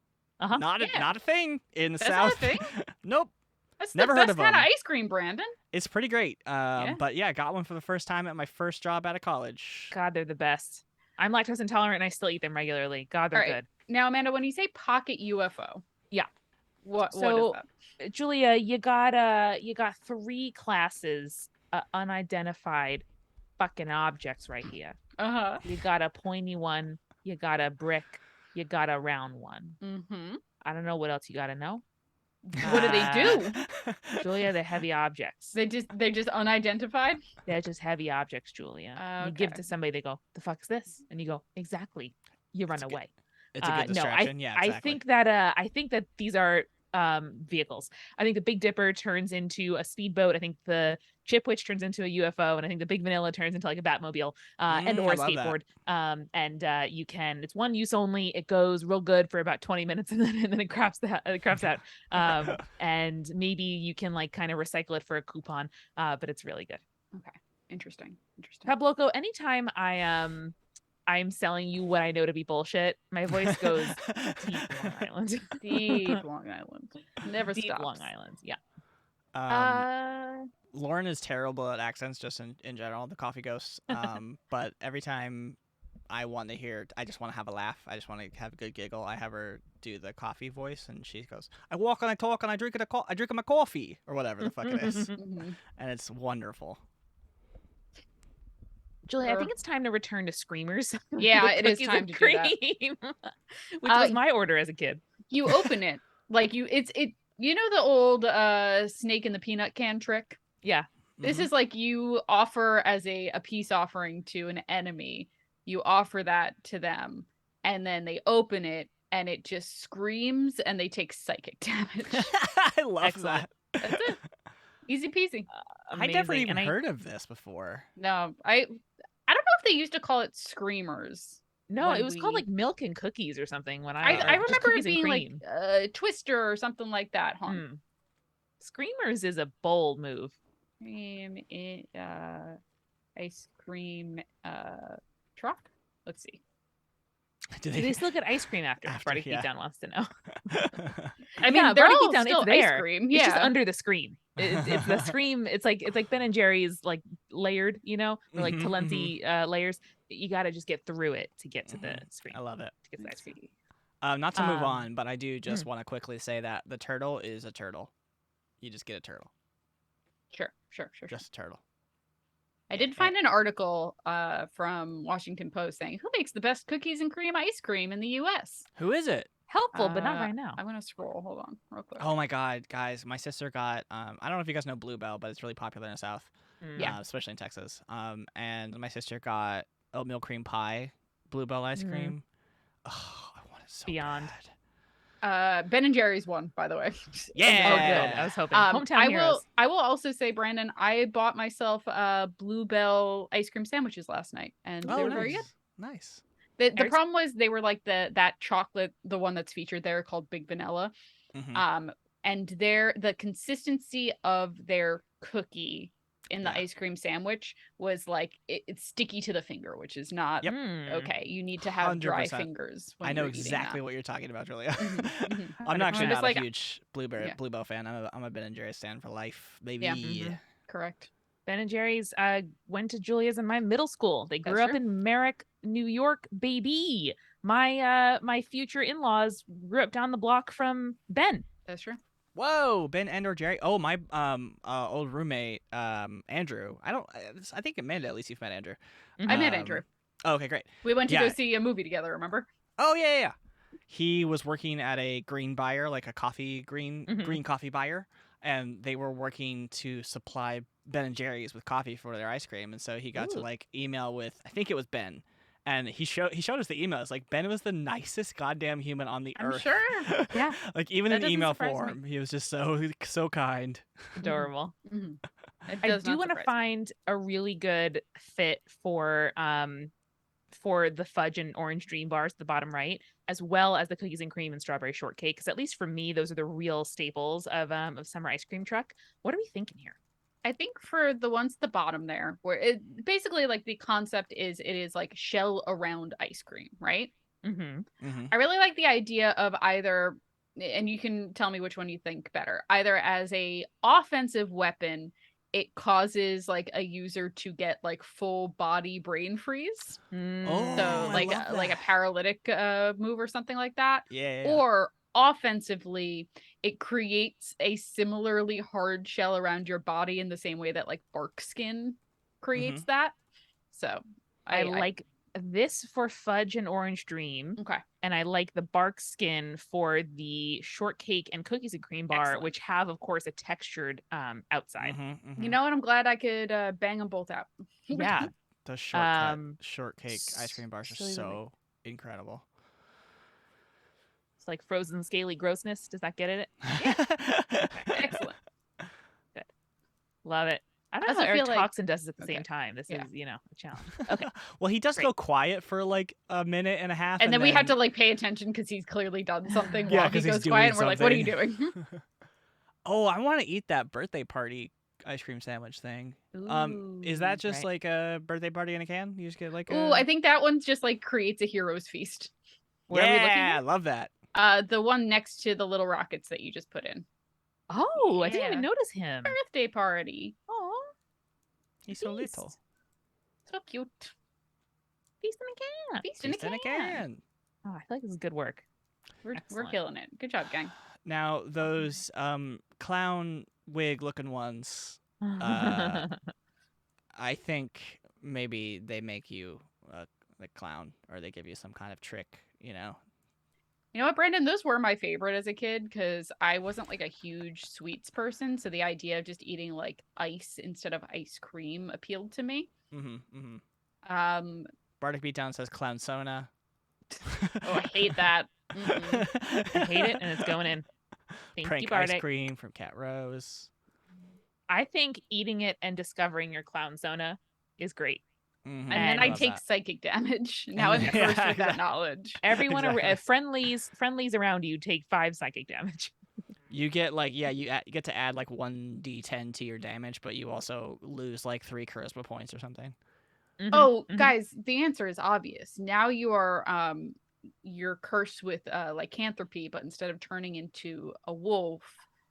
Not a thing in the That's South. not a thing? Nope. That's Never the heard best of kind of them. ice cream, Brandon. It's pretty great. But yeah, I got one for the first time at my first job out of college. God, they're the best. I'm lactose intolerant and I still eat them regularly. God, they're good. Now, Amanda, when you say pocket UFO, yeah, what is that? Julia, you got 3 classes unidentified fucking objects right here. You got a pointy one, you got a brick, you got a round one. I don't know what else you got to know. What do they do? Julia, they're heavy objects. They're just unidentified? They're just heavy objects, Julia. Okay. You give it to somebody, they go, the fuck is this? And you go, exactly. You run away. It's a good distraction. No, yeah, exactly. I think that these are vehicles. I think the Big Dipper turns into a speedboat. I think the Chipwich turns into a UFO, and I think the Big Vanilla turns into like a Batmobile and or a skateboard. And you can, it's one use only. It goes real good for about 20 minutes and then it craps out. And maybe you can like kind of recycle it for a coupon, but it's really good. Okay, interesting. Pabloco, anytime I'm selling you what I know to be bullshit, my voice goes deep Long Island. Deep Long Island. Never deep stops. Long Island, yeah. Lauren is terrible at accents just in general, the coffee ghost. But every time I just want to have a laugh. I just want to have a good giggle. I have her do the coffee voice, and she goes, I walk and I talk and I drink my coffee, or whatever the fuck it is. And it's wonderful. Julie, I think it's time to return to Screamers. Yeah, it is time to do that. Which was my order as a kid. You open it like you know the old snake in the peanut can trick? Yeah. This is like you offer as a peace offering to an enemy. You offer that to them, and then they open it, and it just screams, and they take psychic damage. I love that. That's it. Easy peasy. I never even heard of this before. No, I don't know if they used to call it Screamers. No, it was called like Milk and Cookies or something. When I remember it being like Twister or something like that. Screamers is a bold move. Ice cream truck. Let's see. Do they still get ice cream after? Bardic Beatdown wants to know. I mean, they're Bardic all Beatdown, still it's there. Ice cream. Yeah. It's just under the scream. It's the scream. It's like Ben and Jerry's like layered, you know, or like Talenti layers. You got to just get through it to get to the scream. I love it. To get to the ice cream. Not to move on, but I do just want to quickly say that the turtle is a turtle. You just get a turtle. Sure. Just a turtle. I did find an article from Washington Post saying who makes the best cookies and cream ice cream in the U.S. Who is it? Helpful, but not right now. I'm gonna scroll. Hold on, real quick. Oh my God, guys! My sister got. I don't know if you guys know Bluebell, but it's really popular in the South. Yeah, especially in Texas. And my sister got oatmeal cream pie, Bluebell ice cream. Oh, I want it so bad. Ben and Jerry's one, by the way. Yeah. Oh, good. I was hoping. Hometown heroes. I will also say, Brandon, I bought myself Bluebell ice cream sandwiches last night, and they were very good. Nice. The problem was they were like that chocolate, the one that's featured there called Big Vanilla. And the consistency of their cookie in the ice cream sandwich was like it's sticky to the finger, which is not okay. You need to have 100%. Dry fingers. When I know you're exactly what you're talking about, Julia. I'm actually not a huge Bluebell fan. I'm a Ben and Jerry's fan for life, baby. Yeah. Correct. Ben and Jerry's went to Julia's in my middle school. They grew up in Merrick, New York, baby. My future in-laws grew up down the block from Ben. That's true. Whoa, Ben and/or Jerry. Oh, my old roommate, Andrew. I think Amanda, at least you've met Andrew. I met Andrew. Oh, okay, great. We went to go see a movie together, remember? Oh, yeah. He was working at a green buyer, like a green coffee buyer, and they were working to supply Ben and Jerry's with coffee for their ice cream, and so he got to like email with, I think it was Ben. And he showed us the emails. Like, Ben was the nicest goddamn human on the earth. Sure. Yeah. Like, even in email form, he was just so kind. Adorable. I do want to find a really good fit for the fudge and orange dream bars at the bottom right, as well as the cookies and cream and strawberry shortcake. Because at least for me, those are the real staples of summer ice cream truck. What are we thinking here? I think for the ones at the bottom there, where it basically like the concept is it is like shell around ice cream, right? I really like the idea of either and you can tell me which one you think better. Either as a offensive weapon, it causes like a user to get like full body brain freeze. Oh, So I like love like a that. paralytic move or something like that. Yeah. Or offensively, it creates a similarly hard shell around your body in the same way that like bark skin creates that. So I like this for Fudge and Orange Dream. Okay. And I like the bark skin for the shortcake and cookies and cream bar, which have, of course, a textured outside. You know what? I'm glad I could bang them both out. Yeah. Those shortcake ice cream bars are so incredible. It's like frozen scaly grossness. Does that get it? Yeah. Excellent. Good. Love it. I don't know how Eric talks and does it at the same time. This is, a challenge. Okay. Well, he does go quiet for like a minute and a half. And then we have to like pay attention because he's clearly done something while he goes quiet. And we're like, what are you doing? Oh, I want to eat that birthday party ice cream sandwich thing. Is that just like a birthday party in a can? You just get like I think that one just like creates a hero's feast. Where are we looking at? I love that. The one next to the little rockets that you just put in. Oh, I didn't even notice him. Birthday party. Oh, he's so little. So cute. Feast in a can. Feast in a can. Oh, I feel like this is good work. We're killing it. Good job, gang. Now those clown wig looking ones, I think maybe they make you a clown, or they give you some kind of trick, You know what, Brandon? Those were my favorite as a kid because I wasn't like a huge sweets person, so the idea of just eating like ice instead of ice cream appealed to me. Bardic Beatdown says clown sona. Oh, I hate that. I hate it, and it's going in. Thank Prank you, Bardic. ice cream from Cat Rose. I think eating it and discovering your clown sona is great. And then I take psychic damage. Now I'm cursed with that knowledge. Everyone, friendlies around you take 5 psychic damage. You get like you get to add like 1d10 to your damage, but you also lose like 3 charisma points or something. Guys, the answer is obvious. Now you are you're cursed with lycanthropy, but instead of turning into a wolf,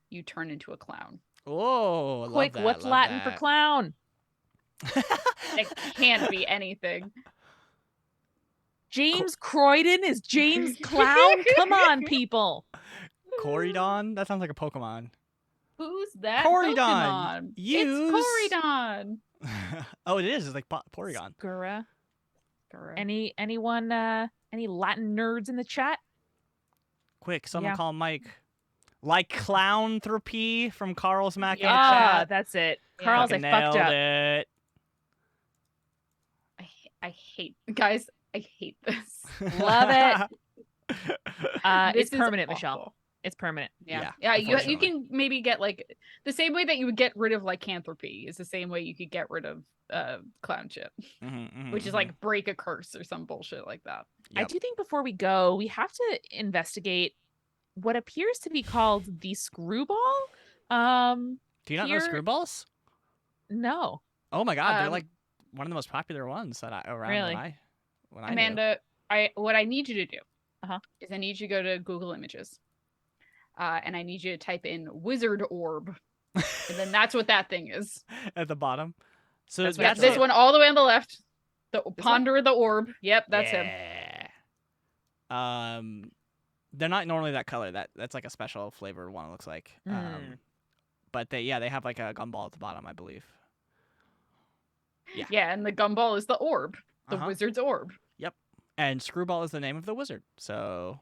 you turn into a clown. Oh, quick! What's Latin for clown? It can't be anything. James Croydon is James Clown? Come on, people. Corydon? That sounds like a Pokemon. Who's that? Corydon. Pokemon? It's Corydon. Oh, it is. It's like Porygon. Skura. Anyone? Any Latin nerds in the chat? Quick, someone call Mike. Like clownthropy from Carl's Mac in the chat. chat. That's it. Carl's, I fucked up. It. I hate, guys. I hate this. Love it. This it's permanent, awful. Michelle. It's permanent. Yeah. You can maybe get like the same way that you would get rid of lycanthropy is the same way you could get rid of clownship, which is like break a curse or some bullshit like that. Yep. I do think before we go, we have to investigate what appears to be called the screwball. Do you not know screwballs? No. Oh my god, they're like one of the most popular ones that when Amanda, what I need you to do is I need you to go to Google Images. And I need you to type in wizard orb. And then that's what that thing is. At the bottom. So that's this one all the way on the left. The ponder the orb. Yep, that's him. They're not normally that color. That's like a special flavored one, it looks like. But they have like a gumball at the bottom, I believe. Yeah, and the gumball is the orb. The wizard's orb. Yep. And Screwball is the name of the wizard. So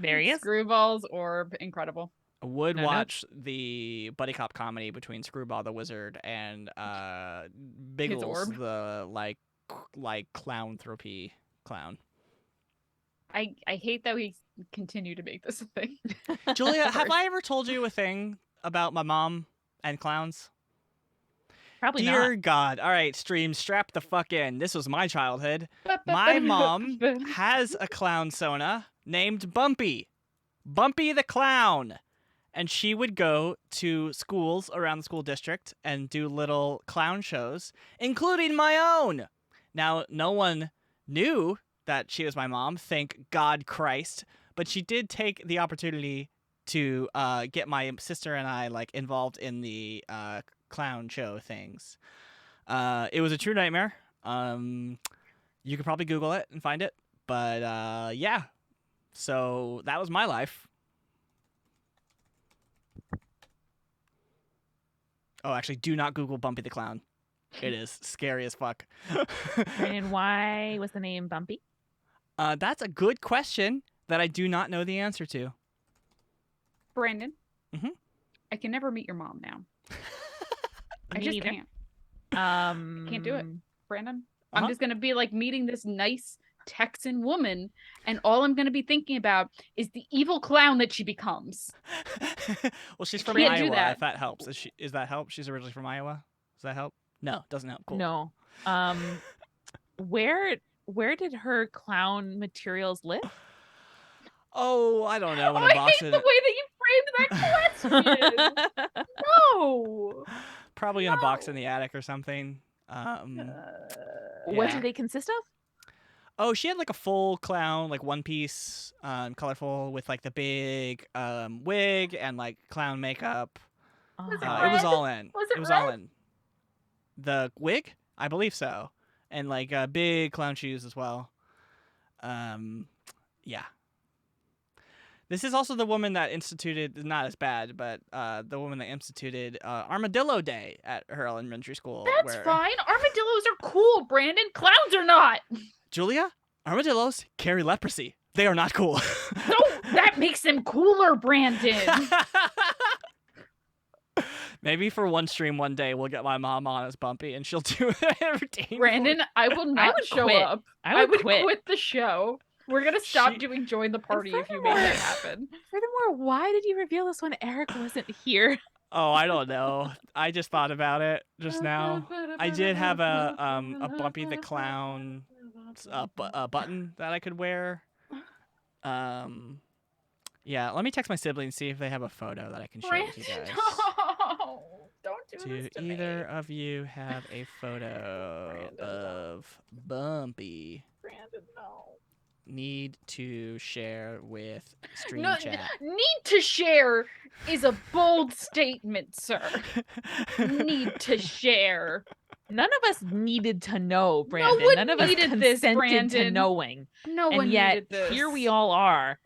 there he is. Screwball's orb, incredible. Would watch the buddy cop comedy between Screwball the wizard and Biggles the like clownthropy clown. I hate that we continue to make this a thing. Julia, have I ever told you a thing about my mom and clowns? Probably not. Dear God. All right, stream, strap the fuck in. This was my childhood. My mom has a clown sona named Bumpy. Bumpy the Clown. And she would go to schools around the school district and do little clown shows, including my own. Now, no one knew that she was my mom. Thank God Christ. But she did take the opportunity to get my sister and I like involved in the clown show things. It was a true nightmare. You could probably Google it and find it. But yeah. So that was my life. Oh, actually, do not Google Bumpy the Clown. It is scary as fuck. Brandon, why was the name Bumpy? That's a good question that I do not know the answer to. Brandon, Mhm. I can never meet your mom now. I Me just neither. can't. I can't do it, Brandon. I'm Uh-huh. just gonna be like meeting this nice Texan woman, and all I'm gonna be thinking about is the evil clown that she becomes. Well, she's from can't do Iowa. that. If that helps, is that help? She's originally from Iowa. Does that help? No, doesn't help. Cool. No. Where did her clown materials live? Oh, I don't know. In a I box hate in the way that you framed that question. No. probably in a box in the attic or something. What Yeah. do they consist of? Oh, she had like a full clown, like one piece, colorful with like the big wig and like clown makeup. Was It it was red? all in. Was it was all red? in. The wig, I believe so, and like big clown shoes as well. Yeah. This is also the woman that instituted, not as bad, but the woman that instituted Armadillo Day at her elementary school. That's fine. Armadillos are cool, Brandon. Clowns are not. Julia, armadillos carry leprosy. They are not cool. No, that makes them cooler, Brandon. Maybe for one stream one day we'll get my mom on as Bumpy and she'll do everything. Brandon, I will not would show quit. up. I would quit. quit the show. We're gonna stop She- doing join the party if you make that happen. Furthermore, why did you reveal this when Eric wasn't here? Oh, I don't know. I just thought about it just now. I did have a Bumpy the Clown button that I could wear. Yeah, let me text my siblings, see if they have a photo that I can share with you Brandon, guys. no. Don't do Do this to either me. of you have a photo Brandon, of Bumpy? Brandon, no. Need to share with stream No, chat. need to share is a bold statement, sir. Need to share. None of us needed to know, Brandon. one None of us needed this, consented to Brandon. knowing. No And one yet, needed this. here we all are.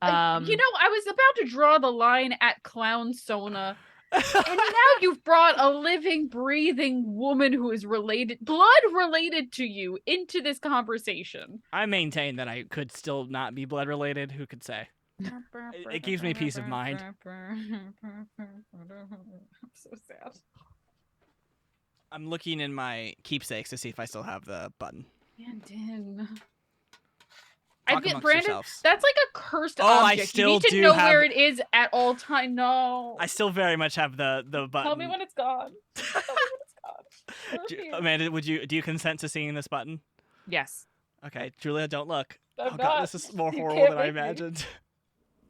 You know, I was about to draw the line at Clown Sona, and now you've brought a living, breathing woman who is blood related to you into this conversation. I maintain that I could still not be blood related. Who could say? It gives me peace of mind. I'm so sad. I'm looking in my keepsakes to see if I still have the button. Brandon. Talk amongst Brandon, yourselves. that's like a cursed Oh, I object. still you need to do know have- where it is at all time. No. I still very much have the button. Tell me when it's gone. Tell me when it's gone. Refuse. Amanda, do you consent to seeing this button? Yes. Okay, Julia, don't look. I'm Oh god, not. this is more You horrible can't than I make me. imagined.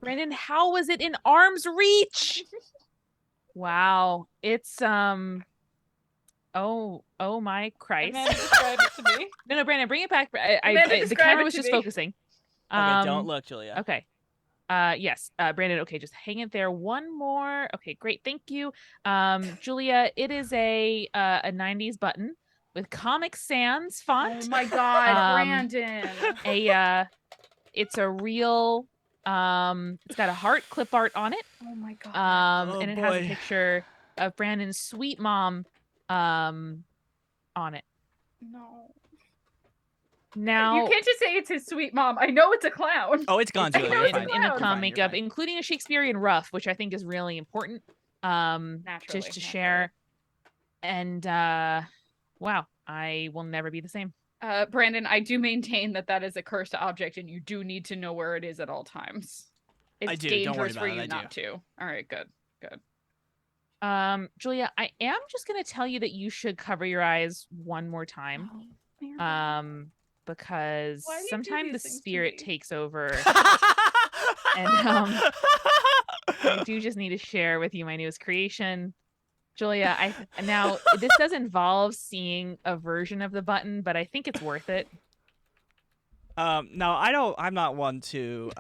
Brandon, how was it in arm's reach? Wow. It's oh my Christ. Amanda described it to me. No, Brandon, bring it back. Amanda, the describe camera it was to just me. focusing. Okay, don't look, Julia. Okay. Yes. Brandon, okay, just hang it there. One more. Okay, great. Thank you. Julia, it is a 90s button with Comic Sans font. Oh my god, Um, Brandon. It's a real it's got a heart clip art on it. Oh my god. Oh, And it has a boy. picture of Brandon's sweet mom on it. No. Now You can't just say it's his sweet mom. I know it's a clown. Oh, it's gone, it's Julia. know You're it's fine. a in clown. a You're clown fine, you're makeup, fine. including a Shakespearean ruff, which I think is really important. Just to share. And wow, I will never be the same. Brandon, I do maintain that is a cursed object, and you do need to know where it is at all times. It's I do. dangerous Don't worry for about it. you I not do. to. All right, good. Julia, I am just gonna tell you that you should cover your eyes one more time. Because Why do you do sometimes the these things to spirit me? takes over. And I do just need to share with you my newest creation. Julia, now this does involve seeing a version of the button, but I think it's worth it. No, I don't. I'm not one to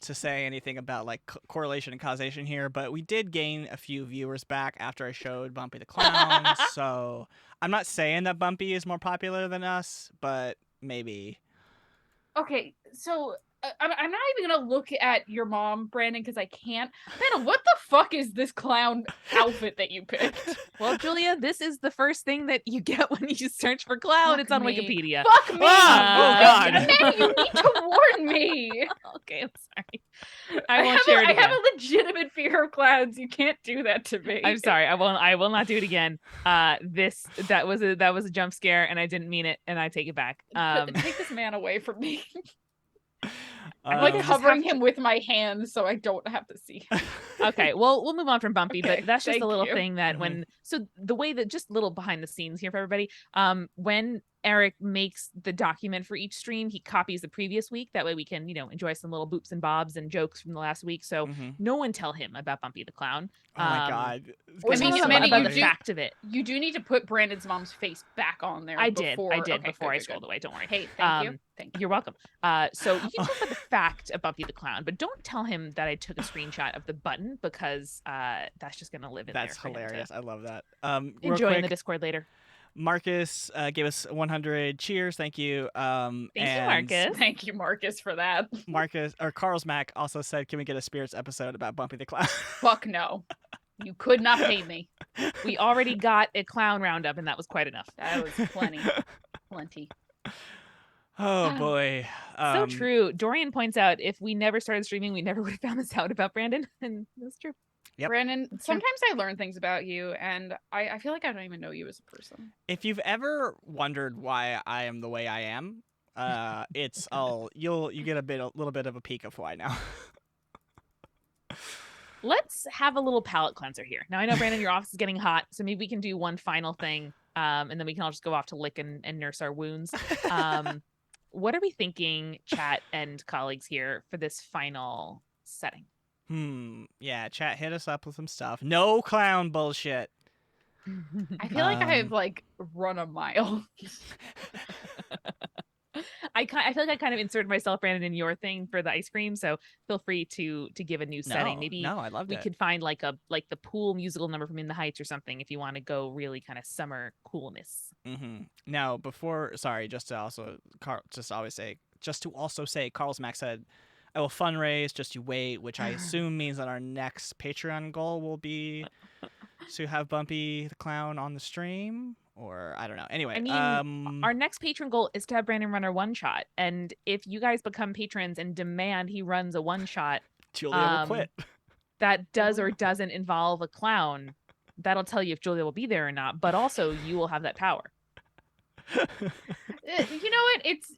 say anything about like correlation and causation here, but we did gain a few viewers back after I showed Bumpy the Clown. So I'm not saying that Bumpy is more popular than us, but maybe. Okay, so I'm not even gonna look at your mom, Brandon, because I can't. Amanda, what the fuck is this clown outfit that you picked? Well, Julia, this is the first thing that you get when you search for clown. Fuck It's on me. Wikipedia. Fuck me! Oh God! Amanda, you need to warn me. Okay, I'm sorry. I won't share it I again. have a legitimate fear of clowns. You can't do that to me. I'm sorry. I will not do it again. That was a jump scare, and I didn't mean it, and I take it back. Take this man away from me. I'm like like covering him with my hands so I don't have to see him. Okay, well, we'll move on from Bumpy, Okay, but that's just a thank little you. thing that so the way that just little behind the scenes here for everybody, when Eric makes the document for each stream, he copies the previous week. That way we can, enjoy some little boops and bobs and jokes from the last week. So no one tell him about Bumpy the Clown. Oh my God. I mean, Amanda, about the fact of it. You do need to put Brandon's mom's face back on there. I did Okay, before I scrolled away. Don't worry. Hey, thank you. You're welcome. So you can talk about the fact of Bumpy the Clown, but don't tell him that I took a screenshot of the button because that's just gonna live in there. That's hilarious. I love that. Enjoy in the Discord later. Marcus gave us 100 cheers. Thank you. Thank you, Marcus. Thank you, Marcus, for that. Carl's Mac also said, "Can we get a Spirits episode about Bumpy the Clown?" Fuck no. You could not pay me. We already got a clown roundup, and that was quite enough. That was plenty. Plenty. Oh boy. So true. Dorian points out if we never started streaming, we never would have found this out about Brandon, and that's true. Yep. Brandon, sometimes I learn things about you, and I feel like I don't even know you as a person. If you've ever wondered why I am the way I am, it's you get a little bit of a peek of why now. Let's have a little palate cleanser here. Now I know, Brandon, your office is getting hot, so maybe we can do one final thing, and then we can all just go off to lick and nurse our wounds. What are we thinking, chat and colleagues here, for this final setting? Yeah, chat, hit us up with some stuff. No clown bullshit. I feel like I've run a mile. I feel like I kind of inserted myself, Brandon, in your thing for the ice cream. So feel free to give a new setting. Maybe I loved we could find like the Pool musical number from In the Heights or something if you want to go really kind of summer coolness. Now, just to also say, Carl's Mac said, "I will fundraise, just you wait," which I assume means that our next Patreon goal will be to have Bumpy the Clown on the stream, or I don't know. Anyway, I mean, our next patron goal is to have Brandon run our one shot, and if you guys become patrons and demand he runs a one shot, Julia will quit. That does or doesn't involve a clown. That'll tell you if Julia will be there or not, but also you will have that power. You know what? It's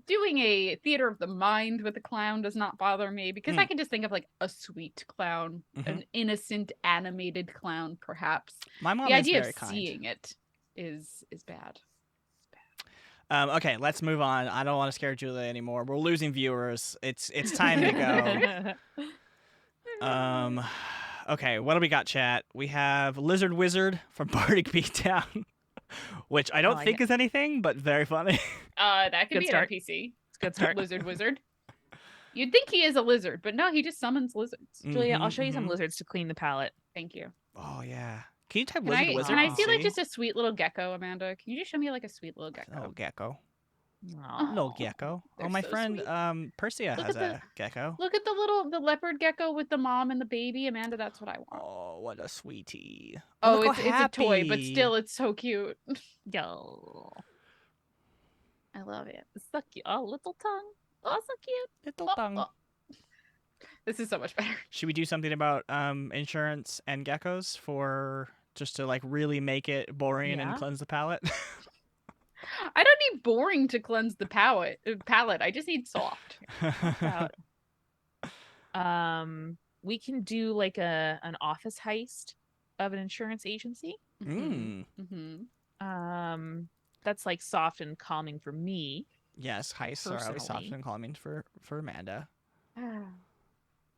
doing a theater of the mind with a clown does not bother me because I can just think of like a sweet clown, an innocent animated clown, perhaps. My mom the is idea very of kind. seeing it is bad. Okay, let's move on. I don't want to scare Julia anymore. We're losing viewers. It's time to go. Okay, what do we got, chat? We have Lizard Wizard from Bardic Beatdown, which I don't think is anything, but very funny. That could Good be start. an NPC. It's a good start. Lizard Wizard. You'd think he is a lizard, but no, he just summons lizards. Julia, I'll show you some lizards to clean the palette. Thank you. Oh yeah. Can you type Can Lizard I, Wizard? can I see like see? just a sweet little gecko, Amanda? Can you just show me like a sweet little gecko? Oh, gecko. Oh, Little gecko. they're Oh, my so friend sweet. Persia Look has at a gecko. Look at the leopard gecko with the mom and the baby, Amanda. That's what I want. Oh, what a sweetie. Oh, look it's how a toy, but happy. still, it's so cute. yo. I love it. It's so cute. Oh, little tongue. Oh, so cute. Little tongue. This is so much better. Should we do something about insurance and geckos for just to like really make it boring and cleanse the palate? I don't need boring to cleanse the palate. I just need soft. We can do like an office heist of an insurance agency. That's like soft and calming for me. Yes, heists are always soft and calming for Amanda.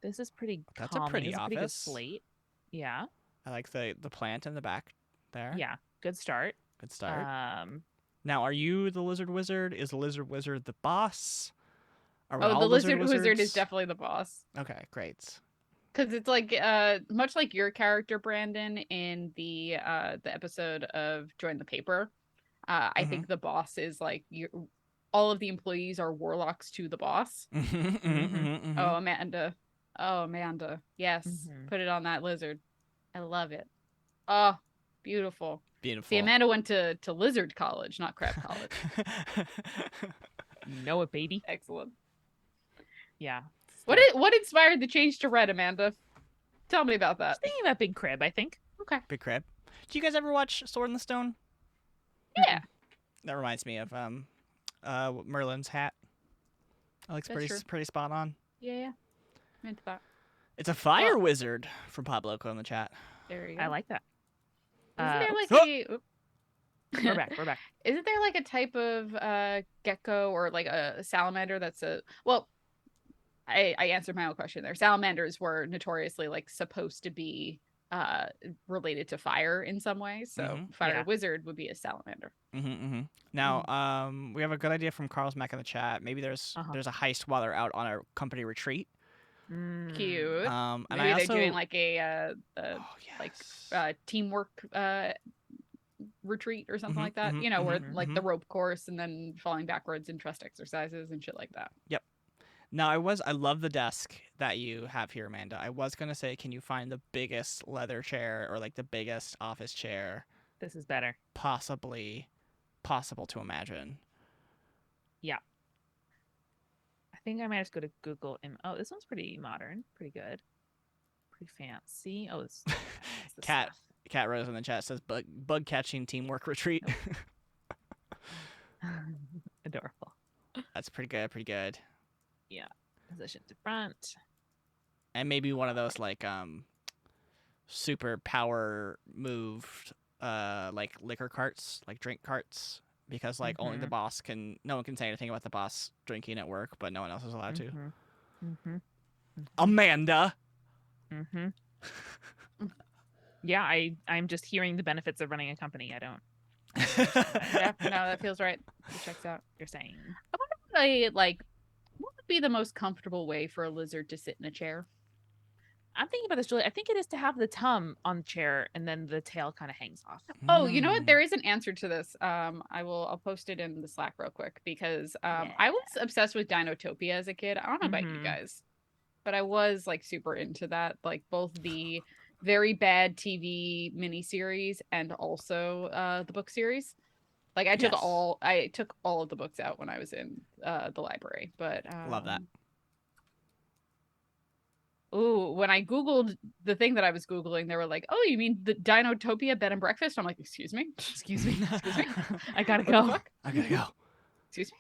This is pretty calming. That's a pretty It's a pretty good office. slate. Yeah. I like the plant in the back there. Yeah. Good start. Good start. Now, are you the lizard wizard? Is the lizard wizard the boss? Are we Oh, all the lizard wizard wizards? is definitely the boss. Okay, great. Because it's like much like your character, Brandon, in the episode of Join the Paper. I think the boss is like all of the employees are warlocks to the boss. Oh, Amanda. Oh, Amanda. Yes. Put it on that lizard. I love it. Oh, beautiful. Beautiful. See, Amanda went to lizard college, not crab college. You know it, baby. Excellent. Yeah. What inspired the change to red, Amanda? Tell me about that. Just thinking about Big Crib, I think. Okay. Big Crib. Do you guys ever watch Sword in the Stone? Yeah. That reminds me of Merlin's hat. That looks pretty spot on. Yeah. I'm into that. It's a fire wizard from Pablo in the chat. There you go. I like that. Isn't there like We're back. Isn't there like a type of gecko or like a salamander that's I answered my own question there. Salamanders were notoriously like supposed to be related to fire in some way. So fire wizard would be a salamander. Now, we have a good idea from Carl's Mac in the chat. Maybe there's a heist while they're out on a company retreat. Cute. And maybe they're doing like a teamwork retreat or something like that. Where like the rope course and then falling backwards and trust exercises and shit like that. Yep. Now, I love the desk that you have here, Amanda. I was going to say, can you find the biggest leather chair or like the biggest office chair? This is better. Possible to imagine. Yeah. I think I might just go to Google and this one's pretty modern, pretty good. Pretty fancy. Oh, it's Cat Rose in the chat says bug catching teamwork retreat. Adorable. That's pretty good. Yeah. Position to front. And maybe one of those like super power moved like liquor carts, like drink carts, because like only the boss no one can say anything about the boss drinking at work, but no one else is allowed to. Amanda. Yeah, I'm just hearing the benefits of running a company. I don't. Yeah, no, that feels right. It checks out. You're saying. I wonder what would be the most comfortable way for a lizard to sit in a chair? I'm thinking about this, Julie. I think it is to have the tum on the chair and then the tail kind of hangs off. Oh, you know what? There is an answer to this. I'll post it in the Slack real quick because I was obsessed with Dinotopia as a kid. I don't know about you guys, but I was like super into that. Like both the very bad TV miniseries and also the book series. Like I took all of the books out when I was in the library, but love that. Ooh, when I Googled the thing that I was Googling, they were like, "Oh, you mean the Dinotopia bed and breakfast?" I'm like, "Excuse me, excuse me, excuse me, I gotta go. I gotta go. Excuse me."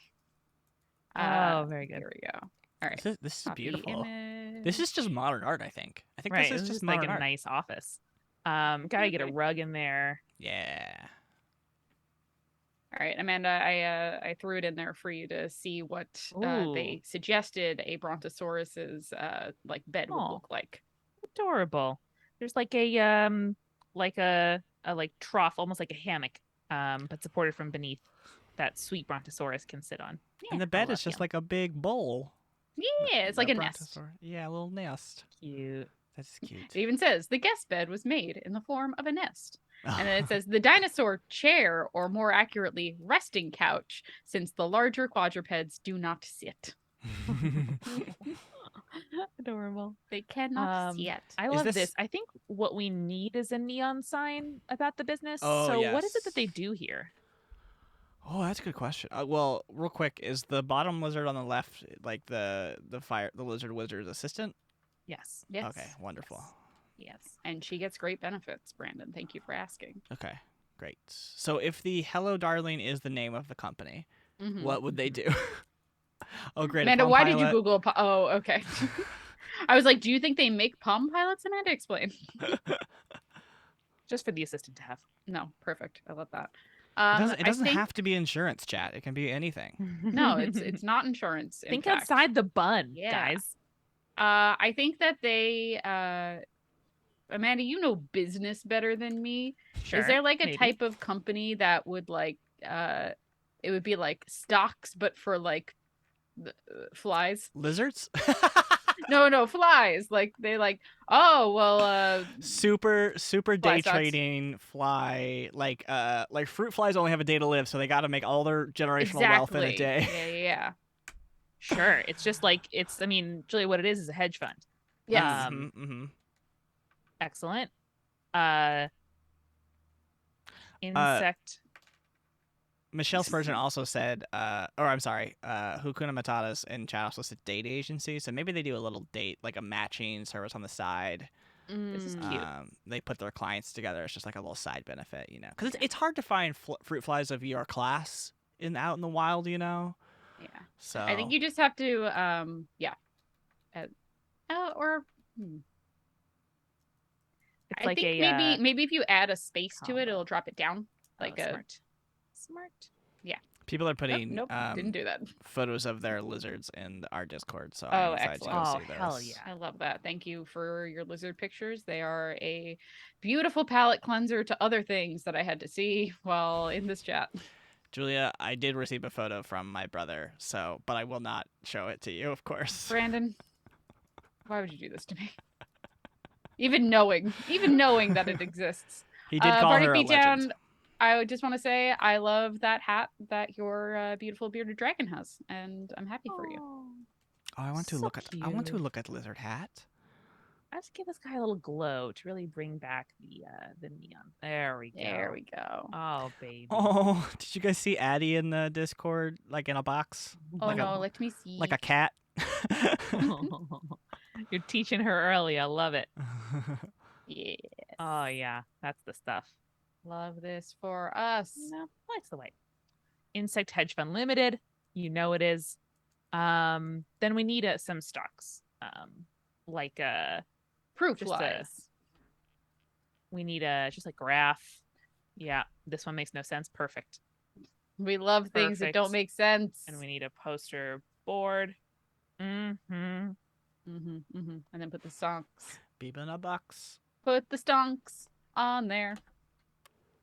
Oh, very good. Here we go. All right, this is beautiful. This is just modern art. I think right. This is just like art. A nice office. Gotta get a rug in there. Yeah. All right, Amanda, I threw it in there for you to see what they suggested a Brontosaurus's like bed would look like. Adorable. There's like a like trough, almost like a hammock, but supported from beneath that sweet Brontosaurus can sit on. Yeah, and the bed is just like a big bowl. Yeah, it's like a nest. Yeah, a little nest. Cute. That's cute. It even says the guest bed was made in the form of a nest. And then it says the dinosaur chair, or more accurately, resting couch, since the larger quadrupeds do not sit. Adorable. They cannot sit. I love this. I think what we need is a neon sign about the business. So yes. What is it that they do here? Oh, that's a good question. Well, real quick, is the bottom lizard on the left like the lizard wizard's assistant? Yes. Yes. Okay, wonderful. Yes. And she gets great benefits, Brandon. Thank you for asking. Okay, great. So if the Hello Darling is the name of the company, what would they do? Oh, great. Amanda, why did you Google Oh, okay. I was like, do you think they make Palm Pilots? Amanda, explain. Just for the assistant to have. No, perfect. I love that. It doesn't have to be insurance, chat. It can be anything. No, it's not insurance. Think outside the bun, guys. I think that they Amanda, you know business better than me. Sure, is there like a maybe. type of company that would like it would be like stocks, but for like flies. Lizards? No, flies. Like they like, oh well, super day stocks. trading fly, like fruit flies only have a day to live, so they got to make all their generational wealth in a day. Yeah. Sure. It's just like I mean, Julia, what it is a hedge fund. Yes. Excellent. Insect. Michelle Spurgeon also said, Hakuna Matata's in chat also said date agency. So maybe they do a little date, like a matching service on the side. This is cute. They put their clients together. It's just like a little side benefit, you know, because it's hard to find fruit flies of your class out in the wild, you know. Yeah. So I think you just have to, It's I like think maybe if you add a space to it, it'll drop it down. Like smart. Yeah. People are putting Nope, didn't do that. photos of their lizards in our Discord. So I'm excited to go see those. Hell yeah. I love that. Thank you for your lizard pictures. They are a beautiful palate cleanser to other things that I had to see while in this chat. Julia, I did receive a photo from my brother, but I will not show it to you, of course. Brandon, why would you do this to me? Even knowing that it exists. He did call her a legend. I just want to say I love that hat that your beautiful bearded dragon has, and I'm happy for you. Oh, I want to look at lizard hat. Let's give this guy a little glow to really bring back the neon. There we go. Oh baby. Oh, did you guys see Addie in the Discord, like in a box? Oh no, let me see. Like a cat. You're teaching her early. I love it. Yes. Oh yeah, that's the stuff. Love this for us. No, that's the way. Insect Hedge Fund Limited. You know it is. Then we need some stocks. Like fruit flies. We need just like graph. Yeah, this one makes no sense. Perfect. We love things that don't make sense. And we need a poster board. And then put the stonks. Beep in a box. Put the stonks on there.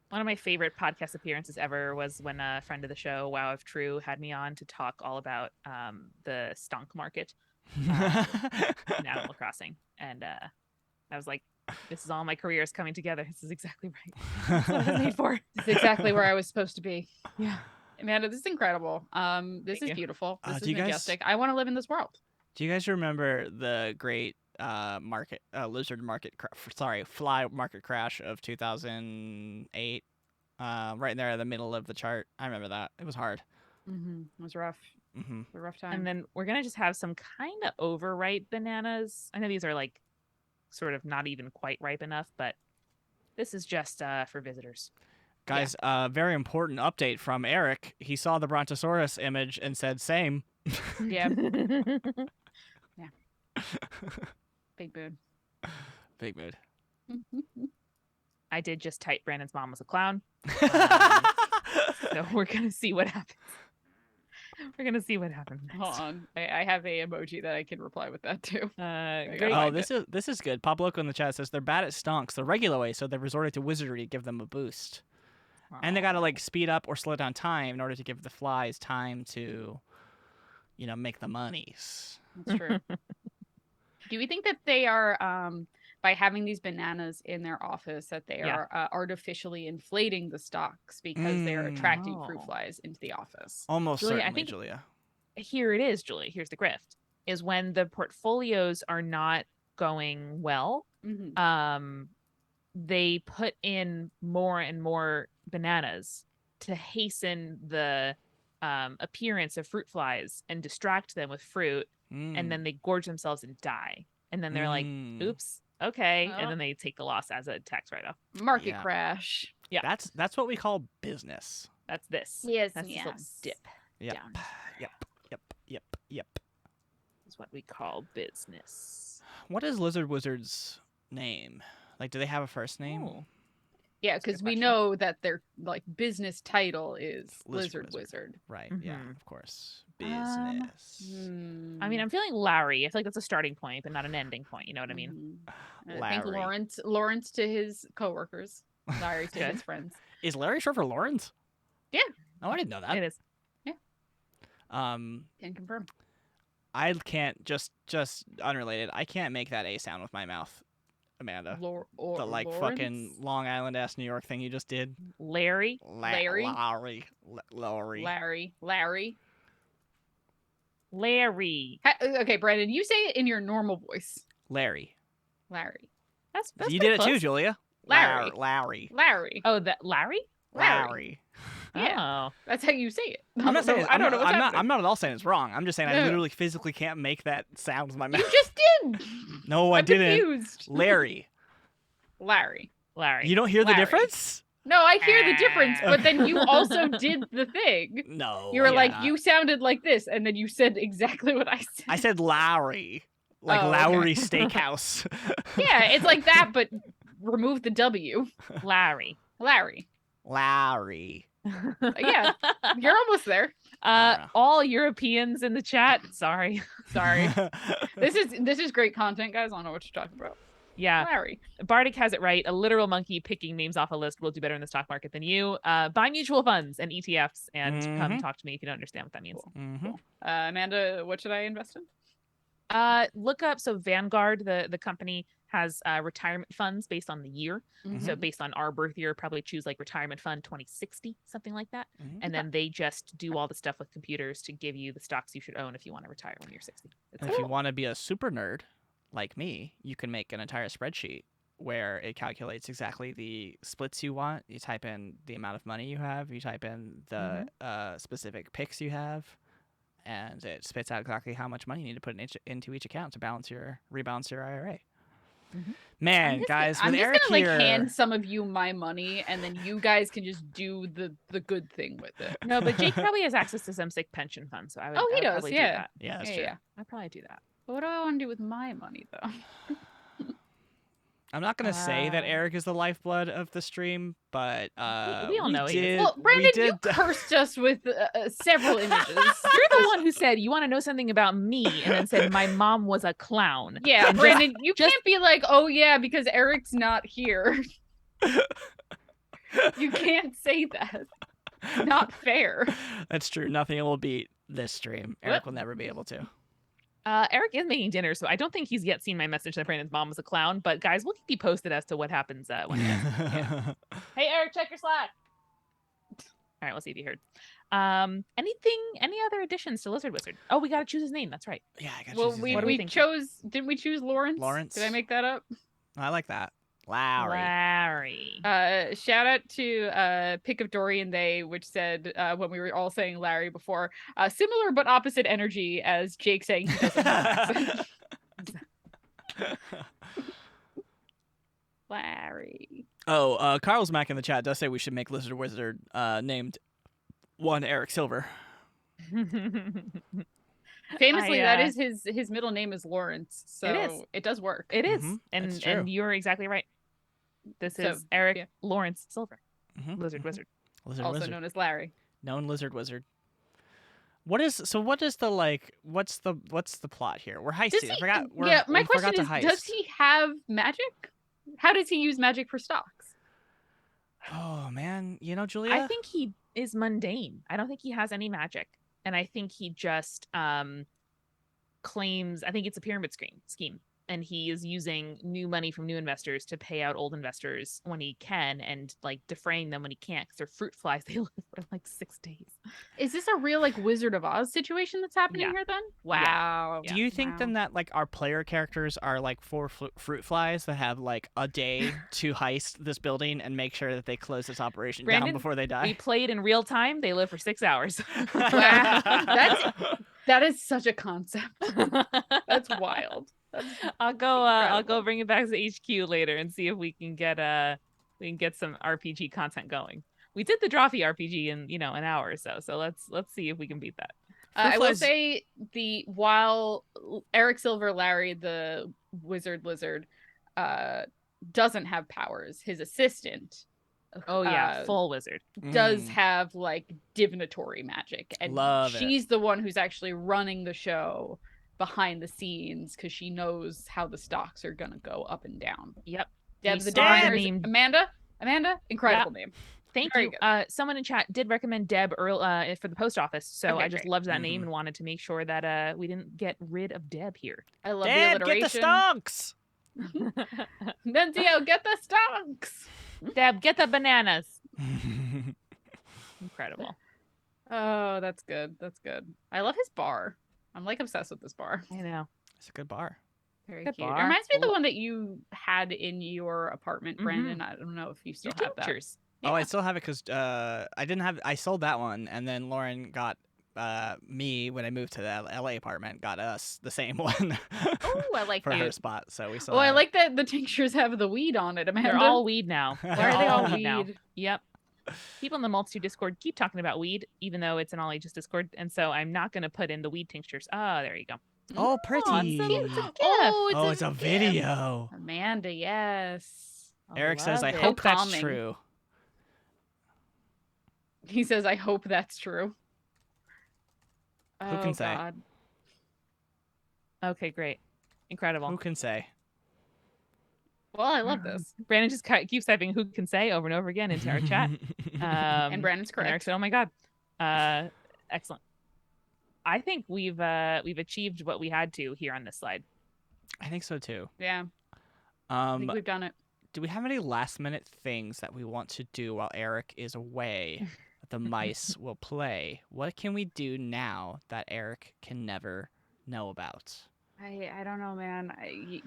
One of my favorite podcast appearances ever was when a friend of the show, Wow If True, had me on to talk all about the stonk market in Animal Crossing. And I was like, this is all my career is coming together. This is exactly right. That's what I was made for. This is exactly where I was supposed to be. Yeah. Amanda, this is incredible. This is beautiful. This is majestic. I want to live in this world. Do you guys remember the great fly market crash of 2008? Right there in the middle of the chart. I remember that. It was hard. It was rough. It was a rough time. And then we're gonna just have some kind of overripe bananas. I know these are like sort of not even quite ripe enough, but this is just for visitors. Guys, very important update from Eric. He saw the Brontosaurus image and said same. Yeah. Yeah. Big mood. Big mood. I did just type Brandon's mom was a clown. So we're going to see what happens. We're going to see what happens next. Hold on. I have a emoji that I can reply with that too. Great. Oh, this is good. Pop Loco in the chat says they're bad at stonks the regular way, so they've resorted to wizardry to give them a boost. Aww. And they got to like speed up or slow down time in order to give the flies time to, make the monies. That's true. Do we think that they are, by having these bananas in their office, that they are artificially inflating the stocks because they are attracting fruit flies into the office? Almost Julia, certainly, Julia. Here it is, Julia. Here's the grift. Is when the portfolios are not going well, they put in more and more bananas to hasten the appearance of fruit flies and distract them with fruit. And then they gorge themselves and die. And then they're like, oops, okay. And then they take the loss as a tax write-off. Market crash. Yeah. That's what we call business. That's this. Yes, That's this little dip. Yep. Down. Yep. That's what we call business. What is Lizard Wizard's name? Like, do they have a first name? Oh. Yeah, because we know that their like business title is Lizard Wizard. Right. Yeah, of course. Business. I mean, I'm feeling Larry. I feel like that's a starting point, but not an ending point. You know what I mean? I think Lawrence to his coworkers. Larry to his friends. Is Larry short for Lawrence? Yeah. Oh, I didn't know that. It is. Can confirm. I can't just unrelated. I can't make that A sound with my mouth, Amanda. The Lawrence? fucking Long Island ass New York thing you just did. Larry. Larry. Okay, Brandon, you say it in your normal voice. Larry. That's you did it too, Julia. Larry. Oh, that Larry? Yeah, Oh. that's how you say it. I'm not saying I don't know what's happening. I'm not at all saying it's wrong. I'm just saying I literally physically can't make that sound with my mouth. You just did. No, I didn't. Confused. Larry. Larry. You don't hear the difference? No, I hear the difference, but then you also did the thing. No. You were like, you sounded like this, and then you said exactly what I said. I said Lowry. Like Lowry Steakhouse. Yeah, it's like that, but remove the W. Larry. Yeah, you're almost there. All Europeans in the chat. Sorry. This is great content, guys. I don't know what you're talking about. Yeah. Larry. Bardic has it right. A literal monkey picking names off a list will do better in the stock market than you. Buy mutual funds and ETFs and come talk to me if you don't understand what that means. Cool. Amanda, what should I invest in? Look up. So Vanguard, the company, has retirement funds based on the year. So based on our birth year, probably choose like retirement fund 2060, something like that. And then they just do all the stuff with computers to give you the stocks you should own if you want to retire when you're 60. If you want to be a super nerd like me, you can make an entire spreadsheet where it calculates exactly the splits you want. You type in the amount of money you have. You type in the specific picks you have. And it spits out exactly how much money you need to put into each account to rebalance your IRA. Man, guys, with Eric gonna, here, hand some of you my money, and then you guys can just do the good thing with it. No, but Jake probably has access to some sick pension fund, so I would. Oh, he does. Probably Yeah. do that. Yeah, that's true. Yeah. I'd probably do that. But what do I want to do with my money, though? I'm not gonna say that Eric is the lifeblood of the stream, but we all know he is. Well, Brandon, you cursed us with several images. You're the one who said you want to know something about me, and then said my mom was a clown. Yeah, and Brandon, you can't be like, oh yeah, because Eric's not here. You can't say that. Not fair. That's true. Nothing will beat this stream. Eric will never be able to. Eric is making dinner, so I don't think he's yet seen my message that Brandon's mom was a clown. But guys, we'll keep you posted as to what happens when he does. Yeah. Hey, Eric, check your Slack. All right, we'll see if you heard. Any other additions to Lizard Wizard? Oh, we gotta choose his name. That's right. Yeah, I got. Well, didn't we choose Lawrence? Lawrence. Did I make that up? I like that. Larry. Shout out to Pick of Dory and They, which said when we were all saying Larry before, similar but opposite energy as Jake saying he doesn't have an accent. Larry. Oh, Carl's Mac in the chat does say we should make Lizard Wizard named one Eric Silver. Famously, that is his middle name is Lawrence, so it does work. It is, and you're exactly right. This is Eric Lawrence Silver, Lizard Wizard, also known as Larry. Known Lizard Wizard. What is the what's the plot here? We're heisting. My question is, does he have magic? How does he use magic for stocks? Oh man, Julia, I think he is mundane. I don't think he has any magic. And I think he just claims, I think it's a pyramid scheme. And he is using new money from new investors to pay out old investors when he can and like defraying them when he can't because they're fruit flies. They live for like 6 days. Is this a real like Wizard of Oz situation that's happening here then? Wow. Yeah. Do you think then that like our player characters are like 4 fruit flies that have like a day to heist this building and make sure that they close this operation down before they die? We played in real time. They live for 6 hours. Wow. That is such a concept. That's wild. I'll go bring it back to HQ later and see if we can get some RPG content going. We did the Drawfee RPG in an hour or so. So let's see if we can beat that. I will say while Eric Silver Larry the Wizard Lizard doesn't have powers, his assistant full wizard does have like divinatory magic, and she's the one who's actually running the show behind the scenes because she knows how the stocks are gonna go up and down. Yep. The designers, Amanda, incredible name. Thank Very you. good. Someone in chat did recommend Deb for the post office, so Okay, I just great. loved that name and wanted to make sure that we didn't get rid of Deb here. I love Deb, the get the alliteration. stonks. Nunzio, get the stonks. Deb, get the bananas. Incredible. Oh, that's good. That's good. I love his bar. I'm like obsessed with this bar. I know. It's a good bar. Very Good cute. It bar. reminds me of the one that you had in your apartment, Brandon. I don't know if you still Your have that. tinctures. Oh, I still have it because I sold that one, and then Lauren got me when I moved to the LA apartment, got us the same one. Oh, I like for that. her spot. So we still. Oh, I have it. like that the tinctures have the weed on it, Amanda. They're all weed now. Why are they all weed now. weed? Yep. People in the Multitude Discord keep talking about weed, even though it's an all ages Discord, and so I'm not going to put in the weed tinctures. Oh, there you go. Oh, pretty. It's a gift. Oh, it's a video. Amanda, yes. Eric says, "I love it. hope that's calming. true." He says, "I hope that's true." Who can say? God. Okay, great. Incredible. Who can say? Well, I love this. Brandon just keeps typing "who can say" over and over again into our chat. And Brandon's correct. And Eric said, "Oh my god, excellent." I think we've achieved what we had to here on this slide. I think so too. Yeah. I think we've done it. Do we have any last minute things that we want to do while Eric is away that the mice will play? What can we do now that Eric can never know about? I don't know, man.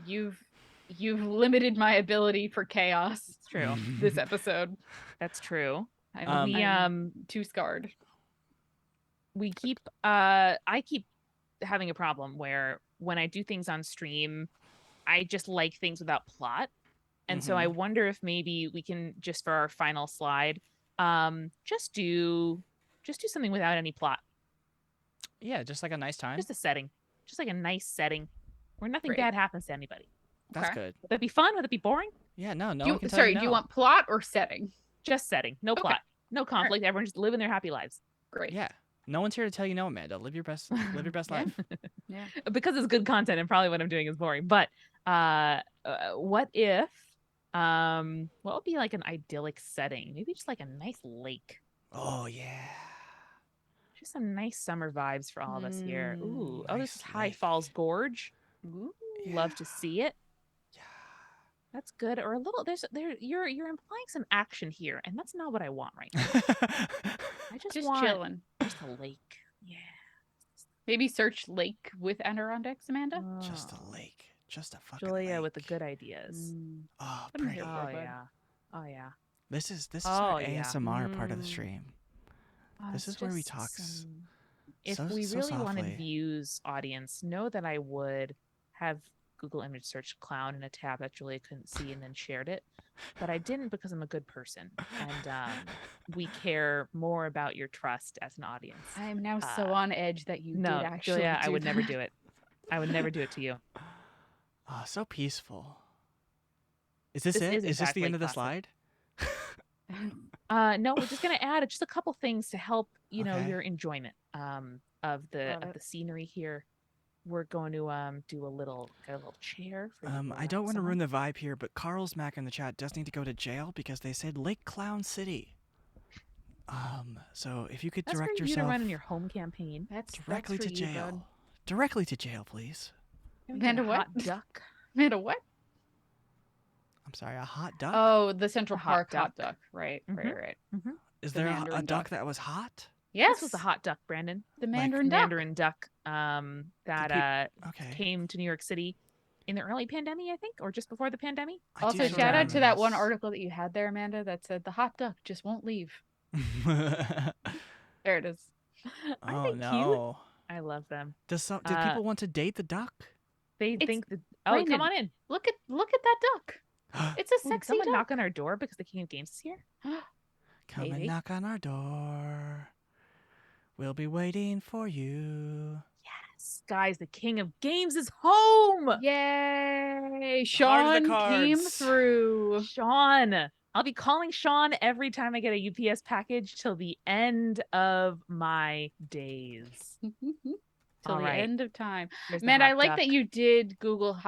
You've limited my ability for chaos. It's true. This episode. That's true. I'm too scarred. I keep having a problem where when I do things on stream, I just like things without plot. And so I wonder if maybe we can just for our final slide, just do something without any plot. Yeah, just like a nice time. Just a setting. Just like a nice setting where nothing bad happens to anybody. That's good. Would that be fun? Would that be boring? Yeah, no one can tell Sorry, you no. do you want plot or setting? Just setting. No plot. No conflict. Everyone just living their happy lives. Great. Yeah. No one's here to tell you no, Amanda. Live your best life. Yeah. Because it's good content and probably what I'm doing is boring. But what if what would be like an idyllic setting? Maybe just like a nice lake. Oh yeah. Just some nice summer vibes for all of us here. Ooh, nice this is High lake. Falls Gorge. Ooh, Yeah. love to see it. Yeah. That's good. Or a little you're implying some action here, and that's not what I want right now. I just want chilling. just a lake. Yeah. Maybe search lake with Adirondacks, Amanda. Just a lake. Just a fucking Julia lake. with the good ideas. Oh, What am I pretty. here for, Oh bud? yeah. Oh yeah. This is Oh, our yeah. ASMR part of the stream. This is where we talk If so- we so really wanted softly. views, audience, know that I would have Google image search clown in a tab that Julia couldn't see and then shared it. But I didn't because I'm a good person. And we care more about your trust as an audience. I am now so on edge that you No, did actually Julia, I do would never that. do it. I would never do it to you. Oh, so peaceful. Is this This it? is Is this the exactly end of the classic. slide? No, we're just gonna add just a couple things to help Okay. your enjoyment of the Love it. scenery here. We're going to do a little chair for you to I don't want relax to on. ruin the vibe here, but Carl's Mac in the chat does need to go to jail because they said Lake Clown City. So if you could That's direct for you to yourself run in your home campaign. directly that's to for you, jail. bud. Directly to jail, please. Can we get Amanda, a what? hot duck. Amanda, what? I'm sorry, a hot duck? Oh, the Central A hot Park duck. hot duck. Right, right. Is the there a Mandarin duck duck. that was hot? Yes, This was a hot duck, Brandon. the Mandarin duck. Mandarin duck. That Okay. came to New York City in the early pandemic, I think, or just before the pandemic. I do Also, And, shout out to remember that one this. article that you had there, Amanda, that said the hot duck just won't leave. There it is. Aren't Oh they cute? no. I love them. Do Uh, people want to date the duck? They It's think that. Oh, Brandon. come on in. Look at that duck. It's a Ooh, did sexy someone duck. knock on our door because the King of Games is here? Come Maybe. and knock on our door. We'll be waiting for you. Yes, guys, the King of Games is home. Yay! Heart of the Sean came cards. through. Sean. I'll be calling Sean every time I get a UPS package till the end of my days. till the end of time. There's the Man, I hot like duck. that you did Google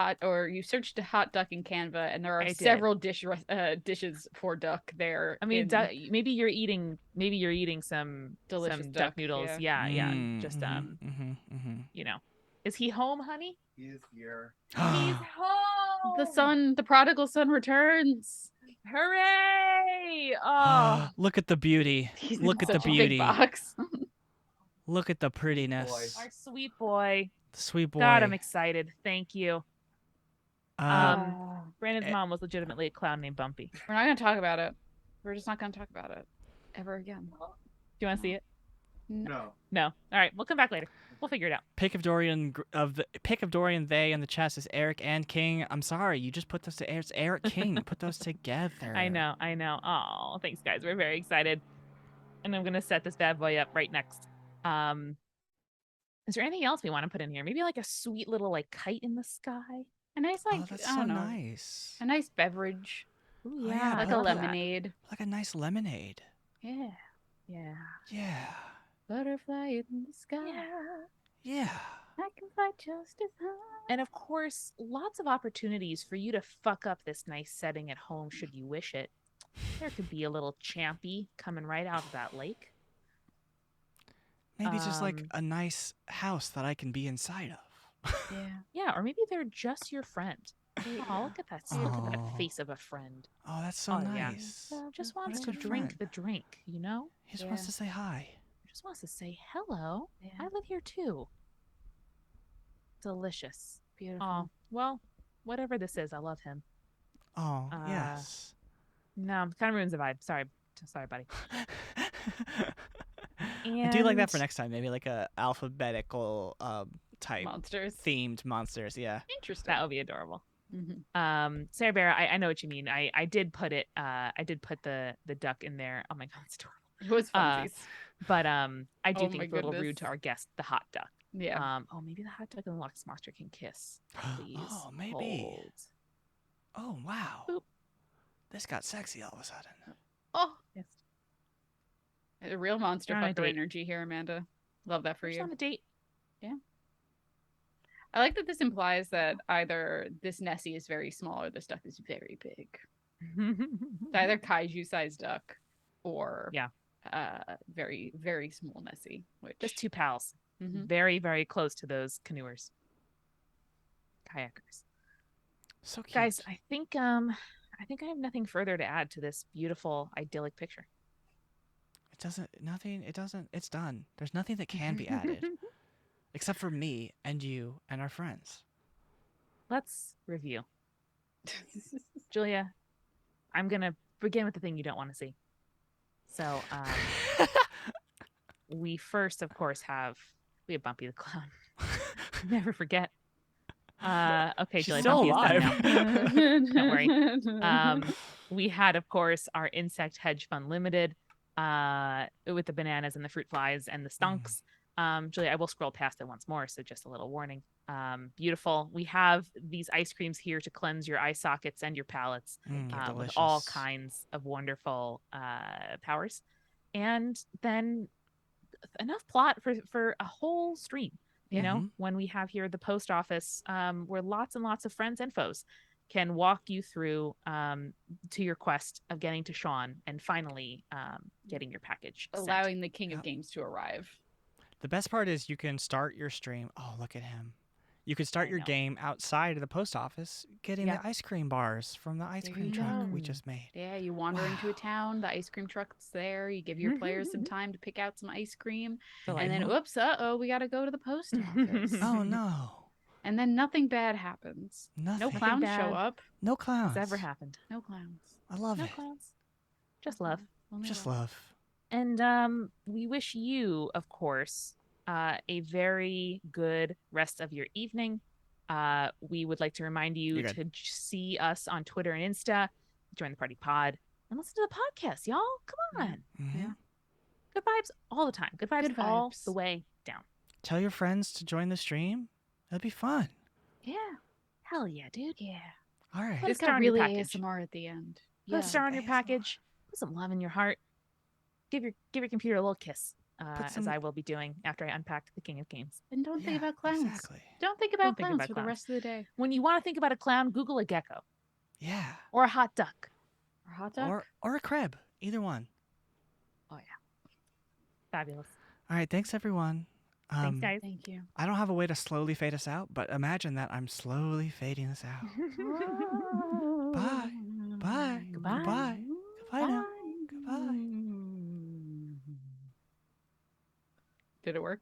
you searched a hot duck in Canva, and there are several dishes for duck there. I mean, maybe you're eating some delicious duck noodles. Yeah, just you know, is he home, honey? He is here. He's home. The prodigal son returns. Hooray! Oh, Look at the beauty. He's Look in at the such a big beauty. box. Look at the prettiness. our sweet boy. The sweet boy. God, I'm excited. Thank you. Brandon's mom was legitimately a clown named Bumpy. We're not going to talk about it. We're just not going to talk about it ever again. Do you want to see it? No. No. All right, we'll come back later. We'll figure it out. Pick of Dorian they in the chest is Eric and King. I'm sorry, you just put those to It's Eric King. Put those together. I know. Oh, thanks, guys. We're very excited. And I'm gonna set this bad boy up right next. Is there anything else we want to put in here? Maybe like a sweet little like kite in the sky. A nice that's I don't know. Nice. A nice beverage. Ooh, yeah, like a lemonade. Like a nice lemonade. Yeah. Yeah. Butterfly in the sky. Yeah. I can fly just as high. And of course, lots of opportunities for you to fuck up this nice setting at home should you wish it. There could be a little champy coming right out of that lake. Maybe just like a nice house that I can be inside of. Yeah, or maybe they're just your friend. Oh, look at that! Look at that face of a friend. Oh, that's so nice. Yeah. Just wants That's to a drink friend. the drink, you know? He just wants to say hi. Just wants to say hello. Yeah. I live here too. Delicious. Beautiful. Oh, well, whatever this is, I love him. Oh, yes. No, kind of ruins the vibe. Sorry, buddy. I do like that for next time. Maybe like a alphabetical type monsters. Themed monsters. Yeah. Interesting. That would be adorable. Sarah Bear, I know what you mean. I did put it. I did put the duck in there. Oh my god, it's adorable. It was funsies. But I do think it's a little rude to our guest, the hot duck. Yeah. Oh, maybe the hot duck and the Loch Monster can kiss. Please. Oh, maybe. Hold. Oh, wow. Boop. This got sexy all of a sudden. Oh, yes. A real monster You're on a fucker date. energy here, Amanda. Love that for We're just you. on a date. Yeah. I like that this implies that either this Nessie is very small or this duck is very big. It's either kaiju-sized duck or very, very small Nessie. Which Just two pals. Mhm. Very, very close to those canoers. Kayakers. So cute. Guys, I think I have nothing further to add to this beautiful, idyllic picture. It's done. There's nothing that can be added. Except for me and you and our friends. Let's review. Julia, I'm going to begin with the thing you don't want to see. So, we first, of course, have Bumpy the Clown. Never forget. Okay, She's Julia, still Bumpy alive. is done now. Don't worry. We had, of course, our Insect Hedge Fund Limited with the bananas and the fruit flies and the stunks. Julia, I will scroll past it once more, so just a little warning. Beautiful. We have these ice creams here to cleanse your eye sockets and your palates with all kinds of wonderful powers. And then enough plot for a whole stream. You know, when we have here the post office, where lots and lots of friends and foes can walk you through to your quest of getting to Sean and finally getting your package sent. Allowing the king of games to arrive. The best part is you can start your stream. Oh, look at him. You can start your game outside of the post office, getting the ice cream bars from the ice cream truck we just made. Yeah, you wander into a town, the ice cream truck's there, you give your players some time to pick out some ice cream, and then, oops, we gotta go to the post office. Oh, no. And then nothing bad happens. Nothing. No clowns show up. No clowns. It's ever happened. No clowns. I love it. No clowns. Just love. Just love. And we wish you, of course, a very good rest of your evening. We would like to remind you to see us on Twitter and Insta, join the party pod, and listen to the podcast, y'all. Come on. Yeah. Good vibes all the time. Good vibes all the way down. Tell your friends to join the stream. It'll be fun. Yeah. Hell yeah, dude. Yeah. All right. Put a It's star got on your really package. ASMR at the end. Put a star on your package. Put some love in your heart. Give your computer a little kiss. as I will be doing after I unpack the King of Games. And don't think about clowns. Exactly. Don't think about clowns for the rest of the day. When you want to think about a clown, Google a gecko. Yeah. Or a hot duck. Or hot dog. Or a crab. Either one. Oh, yeah. Fabulous. All right. Thanks, everyone. Thanks, guys. Thank you. I don't have a way to slowly fade us out, but imagine that I'm slowly fading us out. Bye. Bye. Goodbye. Goodbye. Goodbye now. Goodbye. Did it work?